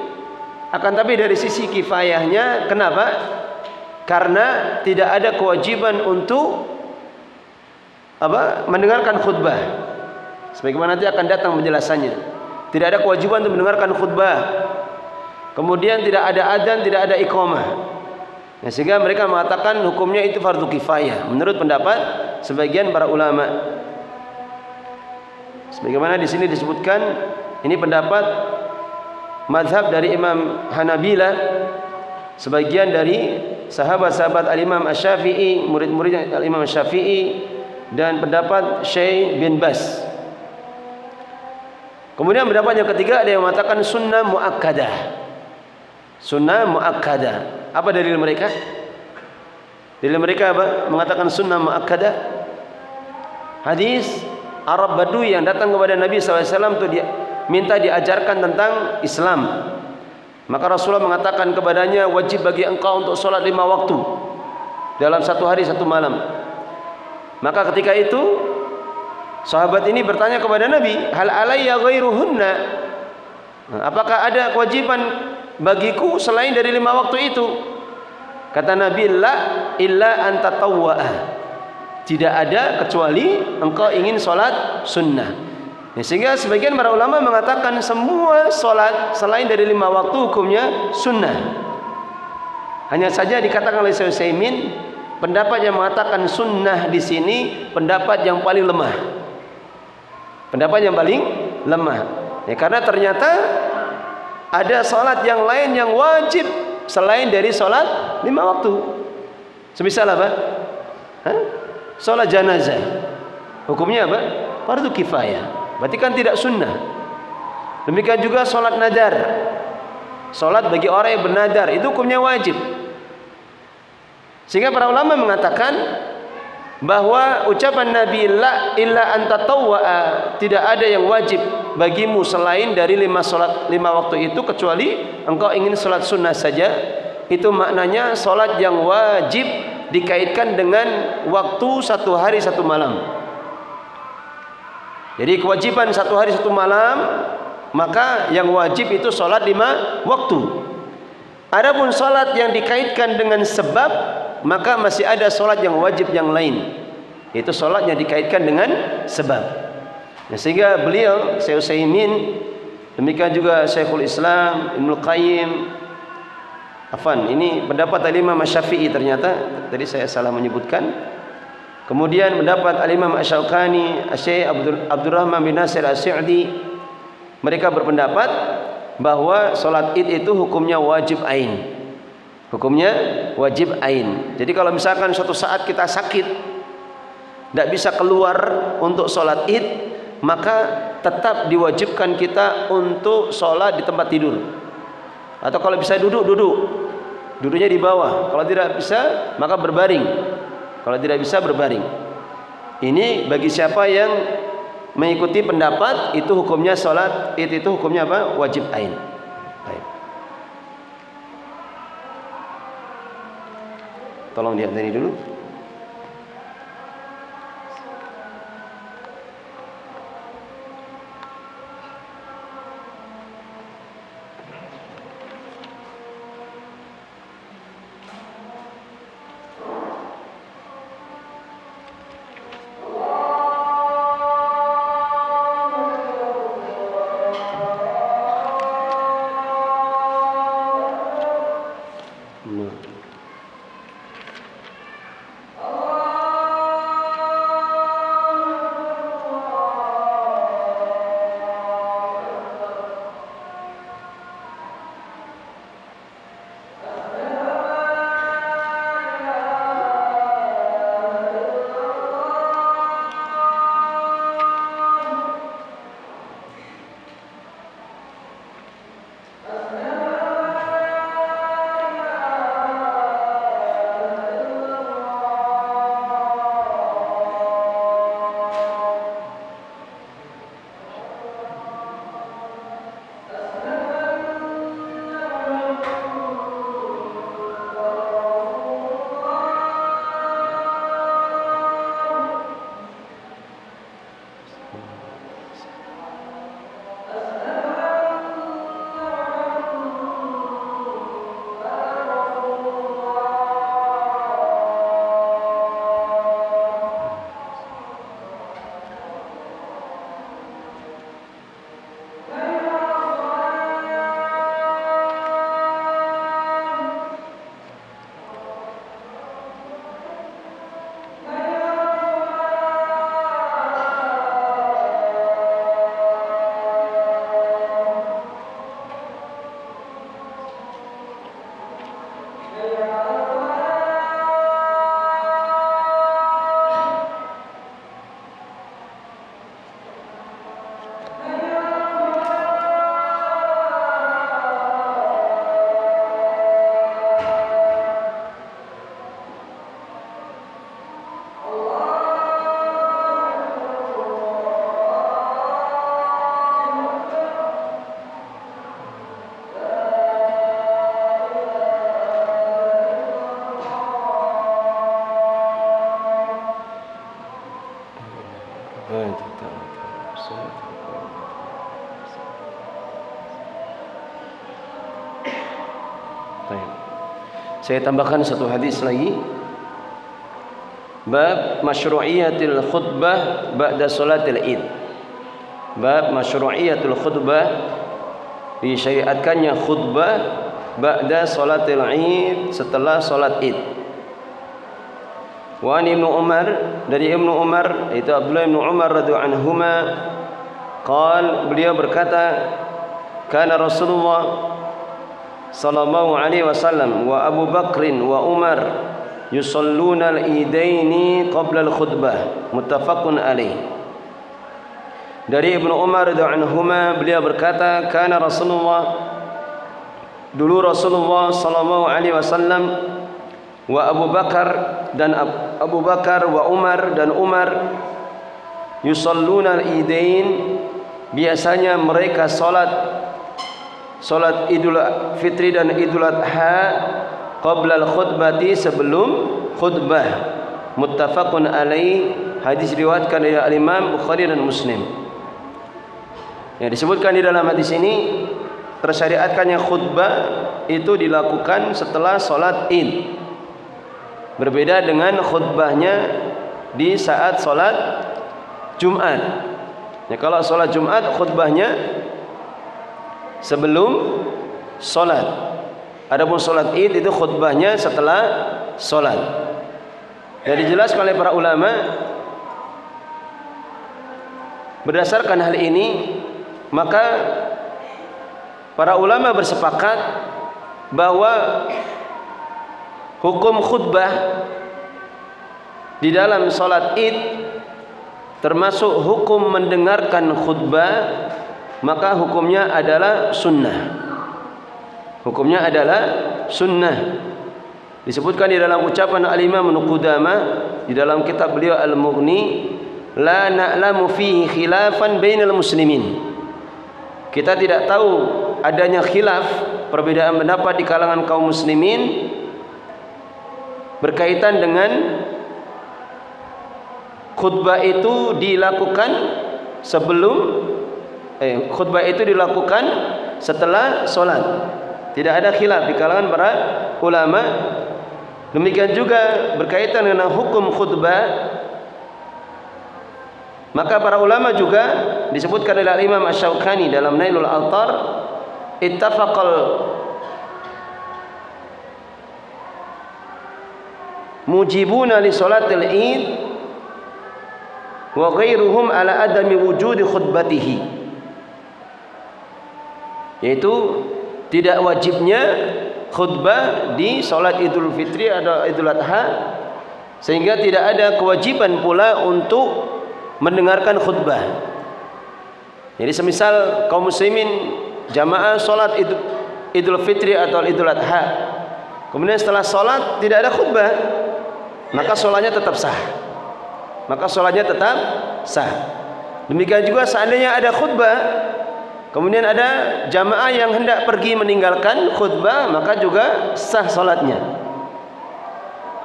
Akan tapi dari sisi kifayahnya, kenapa? karena tidak ada kewajiban untuk mendengarkan khutbah. Sebagaimana nanti akan datang penjelasannya. Tidak ada kewajiban untuk mendengarkan khutbah. Kemudian tidak ada adzan, tidak ada iqamah. Nah, sehingga mereka mengatakan hukumnya itu fardu kifayah menurut pendapat sebagian para ulama. Sebagaimana di sini disebutkan, ini pendapat mazhab dari Imam Hanabilah, sebagian dari sahabat-sahabat Al-Imam Asy-Syafi'i, murid-murid Al-Imam Asy-Syafi'i, dan pendapat Syekh bin Baz. Kemudian pendapat yang ketiga ada yang mengatakan sunnah muakkadah. Sunnah muakkadah. Apa dalil mereka? Dalil mereka apa? Mengatakan sunnah muakkadah. Hadis Arab Badui yang datang kepada Nabi SAW itu dia minta diajarkan tentang Islam. Maka Rasulullah mengatakan kepadanya, wajib bagi engkau untuk sholat 5 waktu dalam 1 hari 1 malam. Maka ketika itu sahabat ini bertanya kepada Nabi, hal alayya ghairuhunna? Apakah ada kewajiban bagiku selain dari 5 waktu itu? Kata Nabi, la illa an tatawwa'ah. Tidak ada kecuali engkau ingin sholat sunnah. Sehingga sebagian para ulama mengatakan semua sholat selain dari 5 waktu hukumnya sunnah. Hanya saja dikatakan oleh Syekh Utsaimin, pendapat yang mengatakan sunnah di sini pendapat yang paling lemah. Pendapat yang paling lemah. Ya, karena ternyata ada sholat yang lain yang wajib selain dari sholat 5 waktu. Semisal apa? Sholat janazah. Hukumnya apa? Fardu kifayah. Berarti kan tidak sunnah. Demikian juga sholat nadar. Sholat bagi orang yang bernadar itu hukumnya wajib. Sehingga para ulama mengatakan bahwa ucapan Nabi la illa anta tawwa'a, tidak ada yang wajib bagimu selain dari 5 waktu itu kecuali engkau ingin sholat sunnah saja. Itu maknanya sholat yang wajib dikaitkan dengan waktu 1 hari 1 malam. Jadi kewajiban 1 hari 1 malam, maka yang wajib itu sholat 5 waktu. Adapun sholat yang dikaitkan dengan sebab, maka masih ada sholat yang wajib yang lain. Itu sholat yang dikaitkan dengan sebab. Nah, sehingga beliau Syekh Utsaimin, demikian juga Syekhul Islam Ibnu Qayyim, ini pendapat Al-Imam Asy-Syafi'i ternyata, tadi saya salah menyebutkan. Kemudian mendapat Al-Imam Asy-Syaukani, Syekh Abdurrahman bin Nasir As-Sa'di, mereka berpendapat bahwa sholat Id itu hukumnya wajib ain. Hukumnya wajib ain. Jadi kalau misalkan suatu saat kita sakit, tidak bisa keluar untuk sholat Id, maka tetap diwajibkan kita untuk sholat di tempat tidur. Atau kalau bisa duduk, duduknya di bawah. Kalau tidak bisa, maka berbaring. Kalau tidak bisa, berbaring. Ini bagi siapa yang mengikuti pendapat itu hukumnya sholat itu hukumnya apa? Wajib ain. Baik. Tolong dihadiri dulu. Saya tambahkan satu hadis lagi. Bab masyru'iyatil khutbah ba'da salatil Id. Bab masyru'iyatul khutbah, disyariatkannya khutbah ba'da salatil Id, setelah salat Id. Wa Ibnu Umar, dari Ibnu Umar, itu Abdullah bin Umar radhiyallahu anhuma, beliau berkata, kana Rasulullah sallallahu alaihi wasallam wa Abu Bakrin wa Umar yusalluna al-idaini qabla al-khutbah, muttafaqun alaih. Dari Ibnu Umar radhiyallahu anhuma, beliau berkata, kana Rasulullah, dulu Rasulullah sallallahu alaihi wasallam, wa Abu Bakar dan Abu Bakar, wa Umar dan Umar, yusalluna al-idain, biasanya mereka salat Idul Fitri dan Idul Adha qabla al-khutbati, sebelum khutbah, muttafaqun alaih, hadis riwayatkan oleh Imam Bukhari dan Muslim. Ya, disebutkan di dalam hadis ini tersyariatkannya khutbah itu dilakukan setelah salat Id. Berbeda dengan khutbahnya di saat salat Jumat. Ya, kalau salat Jumat khutbahnya sebelum salat. Adapun salat Id itu khutbahnya setelah salat. Dan dijelaskan oleh para ulama, berdasarkan hal ini, maka para ulama bersepakat bahwa hukum khutbah di dalam salat Id termasuk hukum mendengarkan khutbah, maka hukumnya adalah sunnah. Hukumnya adalah sunnah. Disebutkan di dalam ucapan Al-Imam Ibnu Qudamah di dalam kitab beliau Al-Mughni, la na'lamu fihi khilafan bainal muslimin. Kita tidak tahu adanya khilaf, perbedaan pendapat di kalangan kaum muslimin berkaitan dengan khutbah itu dilakukan khutbah itu dilakukan setelah salat. Tidak ada khilaf di kalangan para ulama. Demikian juga berkaitan dengan hukum khutbah, maka para ulama juga disebutkan oleh Imam Asy-Syaukani dalam Nailul Awtar, ittafaqal mujibuna li salatil Id wa ghairuhum ala adami wujudi khutbatihi, yaitu tidak wajibnya khutbah di salat Idul Fitri atau Idul Adha, sehingga tidak ada kewajiban pula untuk mendengarkan khutbah. Jadi semisal kaum muslimin jamaah salat Idul Fitri atau Idul Adha, kemudian setelah salat tidak ada khutbah, maka salatnya tetap sah. Demikian juga seandainya ada khutbah, kemudian ada jamaah yang hendak pergi meninggalkan khutbah, maka juga sah salatnya.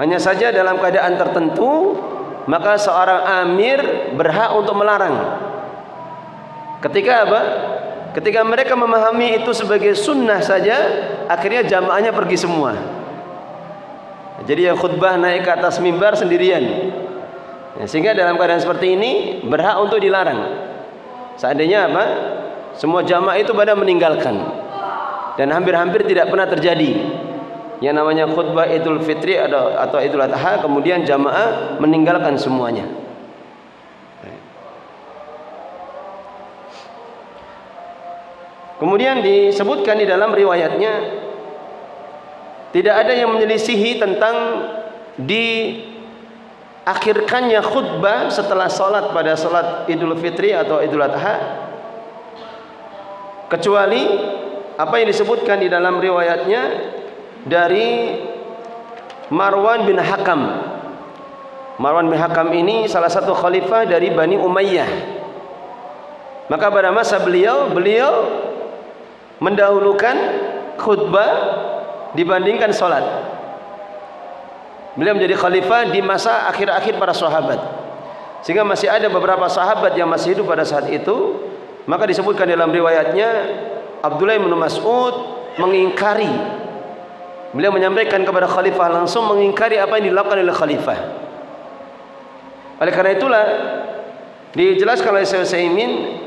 Hanya saja dalam keadaan tertentu, maka seorang amir berhak untuk melarang. Ketika apa? Ketika mereka memahami itu sebagai sunnah saja, akhirnya jamaahnya pergi semua. Jadi yang khutbah naik ke atas mimbar sendirian. Ya, sehingga dalam keadaan seperti ini berhak untuk dilarang. Seandainya apa? Semua jamaah itu pada meninggalkan. Dan hampir-hampir tidak pernah terjadi yang namanya khutbah Idul Fitri atau Idul Adha kemudian jamaah meninggalkan semuanya. Kemudian disebutkan di dalam riwayatnya, tidak ada yang menyelisihi tentang diakhirkannya khutbah setelah salat pada salat Idul Fitri atau Idul Adha, kecuali apa yang disebutkan di dalam riwayatnya dari Marwan bin Hakam. Marwan bin Hakam ini salah satu khalifah dari Bani Umayyah. Maka pada masa beliau mendahulukan khutbah dibandingkan salat. Beliau menjadi khalifah di masa akhir-akhir para sahabat, sehingga masih ada beberapa sahabat yang masih hidup pada saat itu. Maka disebutkan dalam riwayatnya, Abdullah bin Mas'ud mengingkari Beliau menyampaikan kepada khalifah, langsung mengingkari apa yang dilakukan oleh khalifah. Oleh karena itulah dijelaskan oleh Syekh Utsaimin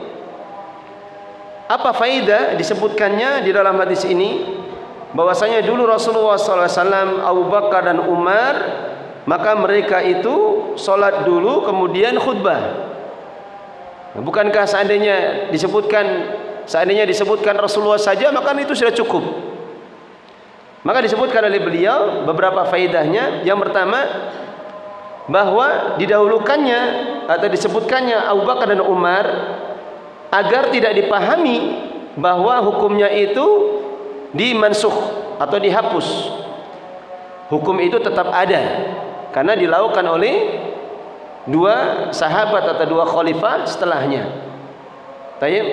apa faedah disebutkannya di dalam hadis ini, bahwasanya dulu Rasulullah SAW, Abu Bakar dan Umar, maka mereka itu sholat dulu kemudian khutbah. Bukankah seandainya disebutkan Rasulullah saja, maka itu sudah cukup. Maka disebutkan oleh beliau beberapa faedahnya. Yang pertama, bahwa didahulukannya atau disebutkannya Abu Bakar dan Umar agar tidak dipahami bahwa hukumnya itu dimansukh atau dihapus. Hukum itu tetap ada karena dilakukan oleh dua sahabat atau dua khalifah setelahnya. Baik.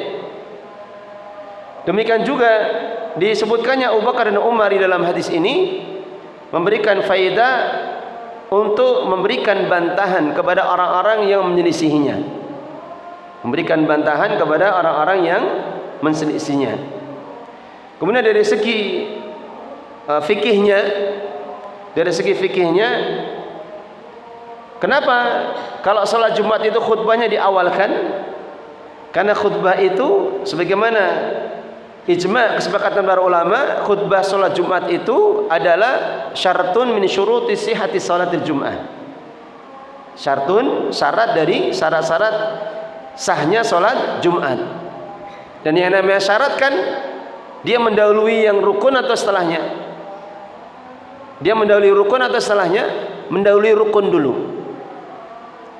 Demikian juga disebutkannya Abu Bakar dan Umar di dalam hadis ini memberikan faedah untuk memberikan bantahan kepada orang-orang yang menyelisihinya. Memberikan bantahan kepada orang-orang yang menselisihinya. Kemudian dari segi fikihnya, kenapa kalau sholat Jumat itu khutbahnya diawalkan? Karena khutbah itu sebagaimana ijma' kesepakatan para ulama, khutbah sholat Jumat itu adalah syaratun min syuruti sihhati sholatil Jum'ah. Syarat dari syarat-syarat sahnya sholat Jumat. Dan yang namanya syarat kan dia mendahului yang rukun atau setelahnya? Dia mendahului rukun atau setelahnya? Mendahului rukun dulu.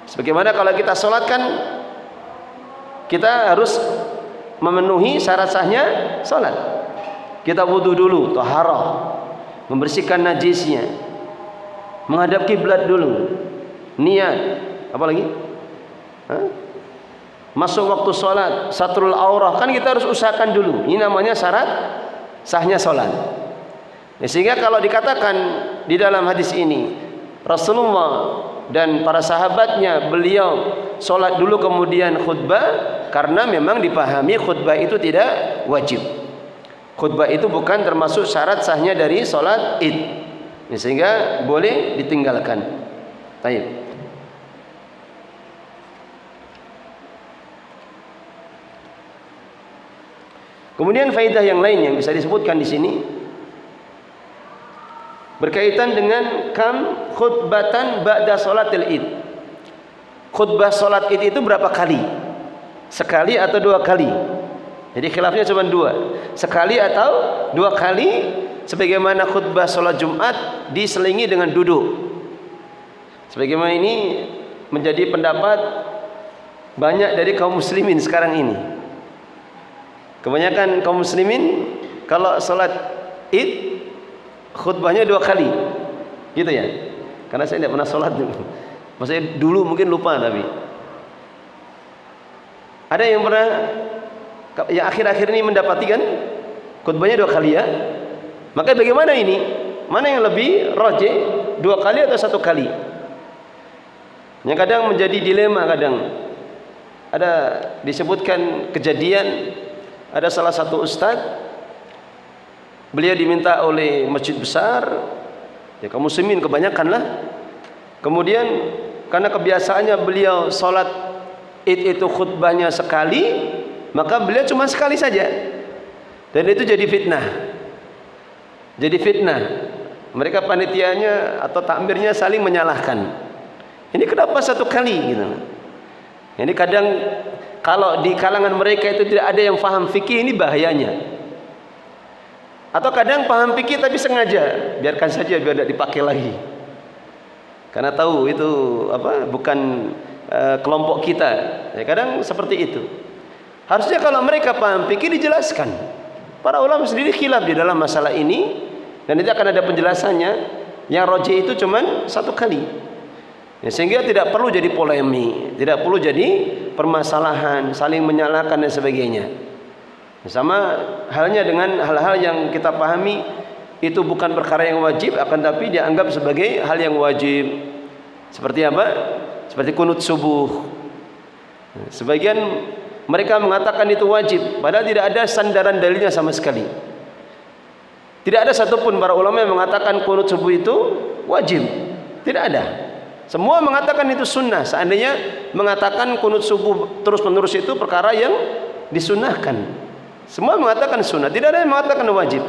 Sebagaimana kalau kita sholat kan kita harus memenuhi syarat sahnya sholat. Kita wudu dulu, taharah, membersihkan najisnya, menghadap kiblat dulu, niat, apa lagi? Masuk waktu sholat, satrul aurah, kan kita harus usahakan dulu. Ini namanya syarat sahnya sholat. Sehingga kalau dikatakan di dalam hadis ini Rasulullah dan para sahabatnya beliau sholat dulu kemudian khutbah, karena memang dipahami khutbah itu tidak wajib. Khutbah itu bukan termasuk syarat sahnya dari sholat id, sehingga boleh ditinggalkan. Baik. Kemudian faedah yang lain yang bisa disebutkan di sini berkaitan dengan kam khutbatan ba'da sholatil id. Khutbah sholat id itu berapa kali? Sekali atau dua kali? Jadi khilafnya cuma dua. Sekali atau dua kali, sebagaimana khutbah sholat Jumat diselingi dengan duduk. Sebagaimana ini menjadi pendapat banyak dari kaum muslimin sekarang ini. Kebanyakan kaum muslimin kalau sholat id khutbahnya dua kali, gitu ya. Karena saya tidak pernah sholat dulu. Maksudnya dulu mungkin lupa, tapi ada yang pernah yang akhir-akhir ini mendapati kan khutbahnya dua kali ya. Maka bagaimana ini? Mana yang lebih rajih, dua kali atau satu kali? Yang kadang menjadi dilema kadang. Ada disebutkan kejadian, ada salah satu ustaz, beliau diminta oleh masjid besar, ya kaum muslimin kebanyakan lah. Kemudian karena kebiasaannya beliau sholat id itu khutbahnya sekali, maka beliau cuma sekali saja. Dan itu jadi fitnah. Jadi fitnah. Mereka panitianya atau takmirnya saling menyalahkan. Ini kenapa satu kali gitu. Ini kadang kalau di kalangan mereka itu tidak ada yang paham fikih, ini bahayanya. Atau kadang paham fikih tapi sengaja, biarkan saja biar tidak dipakai lagi. Karena tahu itu bukan kelompok kita. Ya, kadang seperti itu. Harusnya kalau mereka paham fikih dijelaskan. Para ulama sendiri khilaf di dalam masalah ini, dan itu akan ada penjelasannya. Yang rajih itu cuman satu kali. Ya, sehingga tidak perlu jadi polemik, tidak perlu jadi permasalahan, saling menyalahkan dan sebagainya. Sama halnya dengan hal-hal yang kita pahami itu bukan perkara yang wajib, akan tapi dianggap sebagai hal yang wajib. Seperti apa? Seperti kunut subuh. Sebagian mereka mengatakan itu wajib, padahal tidak ada sandaran dalilnya sama sekali. Tidak ada satupun para ulama yang mengatakan kunut subuh itu wajib. Tidak ada. Semua mengatakan itu sunnah. Seandainya mengatakan kunut subuh terus-menerus itu perkara yang disunnahkan. Semua mengatakan sunnah. Tidak ada yang mengatakan wajib.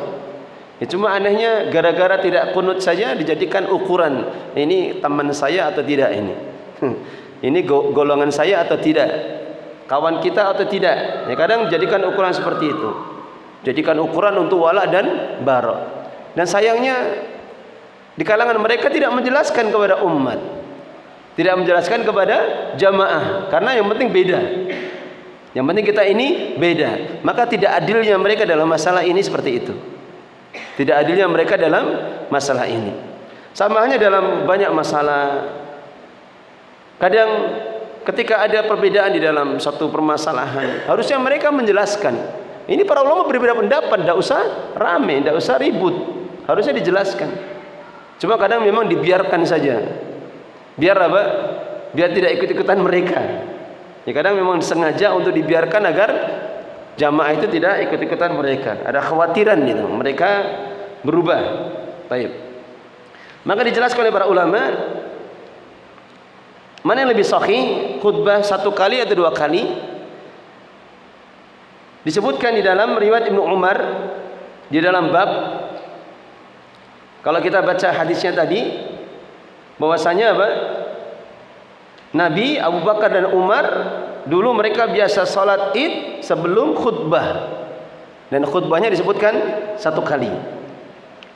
Ya, cuma anehnya gara-gara tidak kunut saja dijadikan ukuran. Ini teman saya atau tidak ini. Ini golongan saya atau tidak. Kawan kita atau tidak. Ya, kadang jadikan ukuran seperti itu. Jadikan ukuran untuk wala dan bara. Dan sayangnya di kalangan mereka tidak menjelaskan kepada umat, tidak menjelaskan kepada jamaah, karena yang penting beda. Yang penting kita ini beda. Maka tidak adilnya mereka dalam masalah ini seperti itu. Tidak adilnya mereka dalam masalah ini. Sama halnya dalam banyak masalah. Kadang ketika ada perbedaan di dalam satu permasalahan, harusnya mereka menjelaskan. Ini para ulama berbeda pendapat, tidak usah rame, tidak usah ribut, harusnya dijelaskan. Cuma kadang memang dibiarkan saja. Biar apa? Biar tidak ikut-ikutan mereka. Ya, kadang memang disengaja untuk dibiarkan agar jamaah itu tidak ikut-ikutan mereka. Ada khawatiran gitu, mereka berubah. Baik. Maka dijelaskan oleh para ulama, mana yang lebih sahih, khutbah 1 kali atau 2 kali? Disebutkan di dalam riwayat Ibnu Umar di dalam bab, kalau kita baca hadisnya tadi, bahwasanya apa? Nabi, Abu Bakar dan Umar dulu mereka biasa salat Id sebelum khutbah. Dan khutbahnya disebutkan 1 kali.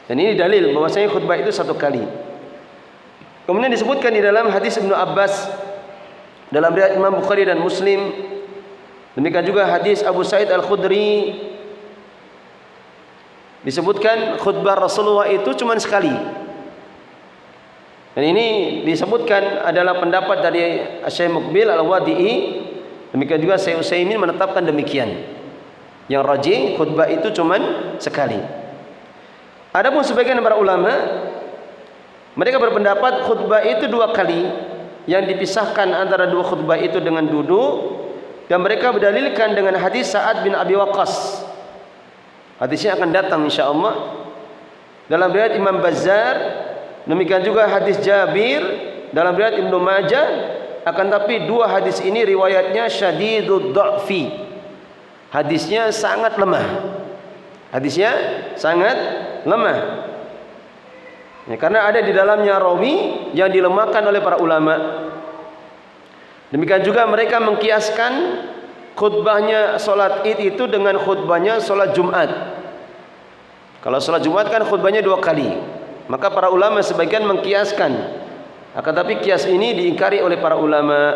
Dan ini dalil bahwasanya khutbah itu 1 kali. Kemudian disebutkan di dalam hadis Ibnu Abbas dalam riwayat Imam Bukhari dan Muslim. Demikian juga hadis Abu Sa'id Al-Khudri, disebutkan khutbah Rasulullah itu cuma sekali. Dan ini disebutkan adalah pendapat dari Syekh Muqbil Al-Wadi'i. Demikian juga Syekh Utsaimin menetapkan demikian. Yang rajih khutbah itu cuma sekali. Adapun sebagian para ulama, mereka berpendapat khutbah itu 2 kali, yang dipisahkan antara 2 khutbah itu dengan duduk. Dan mereka berdalilkan dengan hadis Sa'ad bin Abi Waqqas. Hadisnya akan datang insyaallah dalam riwayat Imam Bazzar. Demikian juga hadis Jabir dalam riwayat Ibnu Majah. Akan tapi 2 hadis ini riwayatnya syadidud dha'fi. Hadisnya sangat lemah. Hadisnya sangat lemah. Ya, karena ada di dalamnya rawi yang dilemahkan oleh para ulama. Demikian juga mereka mengkiaskan khutbahnya solat Id itu dengan khutbahnya solat Jumat. Kalau solat Jumat kan khutbahnya 2 kali. Maka para ulama sebagian mengkiaskan. Akan tapi kias ini diingkari oleh para ulama.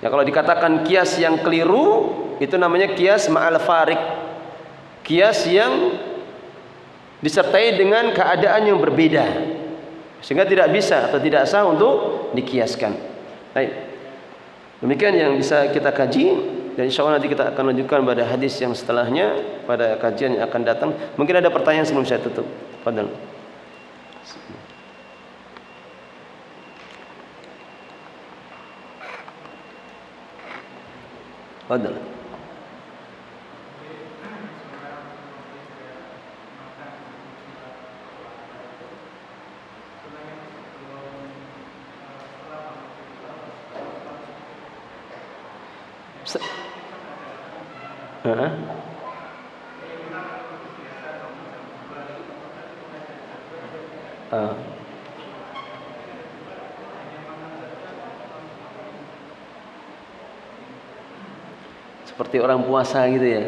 Ya, kalau dikatakan kias yang keliru, itu namanya kias ma'al farik. Kias yang disertai dengan keadaan yang berbeda, sehingga tidak bisa atau tidak sah untuk dikiaskan. Baik. Demikian yang bisa kita kaji, dan insya Allah nanti kita akan lanjutkan pada hadis yang setelahnya pada kajian yang akan datang. Mungkin ada pertanyaan sebelum saya tutup. Fadhal. Fadhal. Seperti orang puasa gitu ya.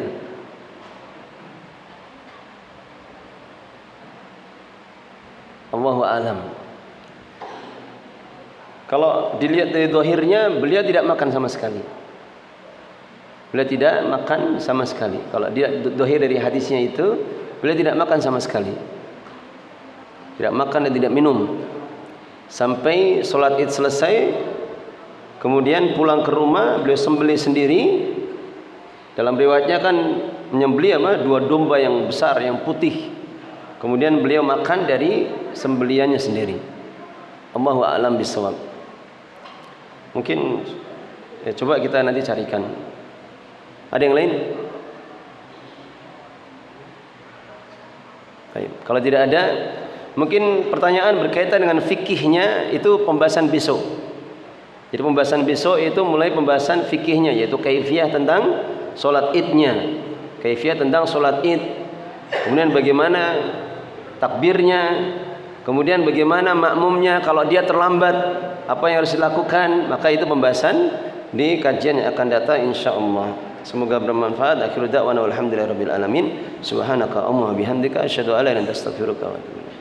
Allahu a'lam. Kalau dilihat dari zahirnya, beliau tidak makan sama sekali. Beliau tidak makan sama sekali. Kalau dia zahir dari hadisnya itu, beliau tidak makan sama sekali. Tidak makan dan tidak minum sampai sholat Id selesai. Kemudian pulang ke rumah, beliau sembelih sendiri. Dalam riwayatnya kan menyembelih 2 domba yang besar, yang putih. Kemudian beliau makan dari sembelihannya sendiri. Allahu a'lam bishawab. Mungkin coba kita nanti carikan. Ada yang lain? Baik. Kalau tidak ada, mungkin pertanyaan berkaitan dengan fikihnya itu pembahasan besok. Jadi pembahasan besok itu mulai pembahasan fikihnya, yaitu kaifiyah tentang sholat idnya, kaifiyah tentang sholat id, kemudian bagaimana takbirnya, kemudian bagaimana makmumnya kalau dia terlambat, apa yang harus dilakukan. Maka itu pembahasan di kajian yang akan datang insyaallah. Semoga bermanfaat. Akhiru da'wana walhamdulillahirabbil alamin. Subhanaka Allahumma bihamdika asyhadu an la ilaha illa anta astaghfiruka wa atubu ilaik.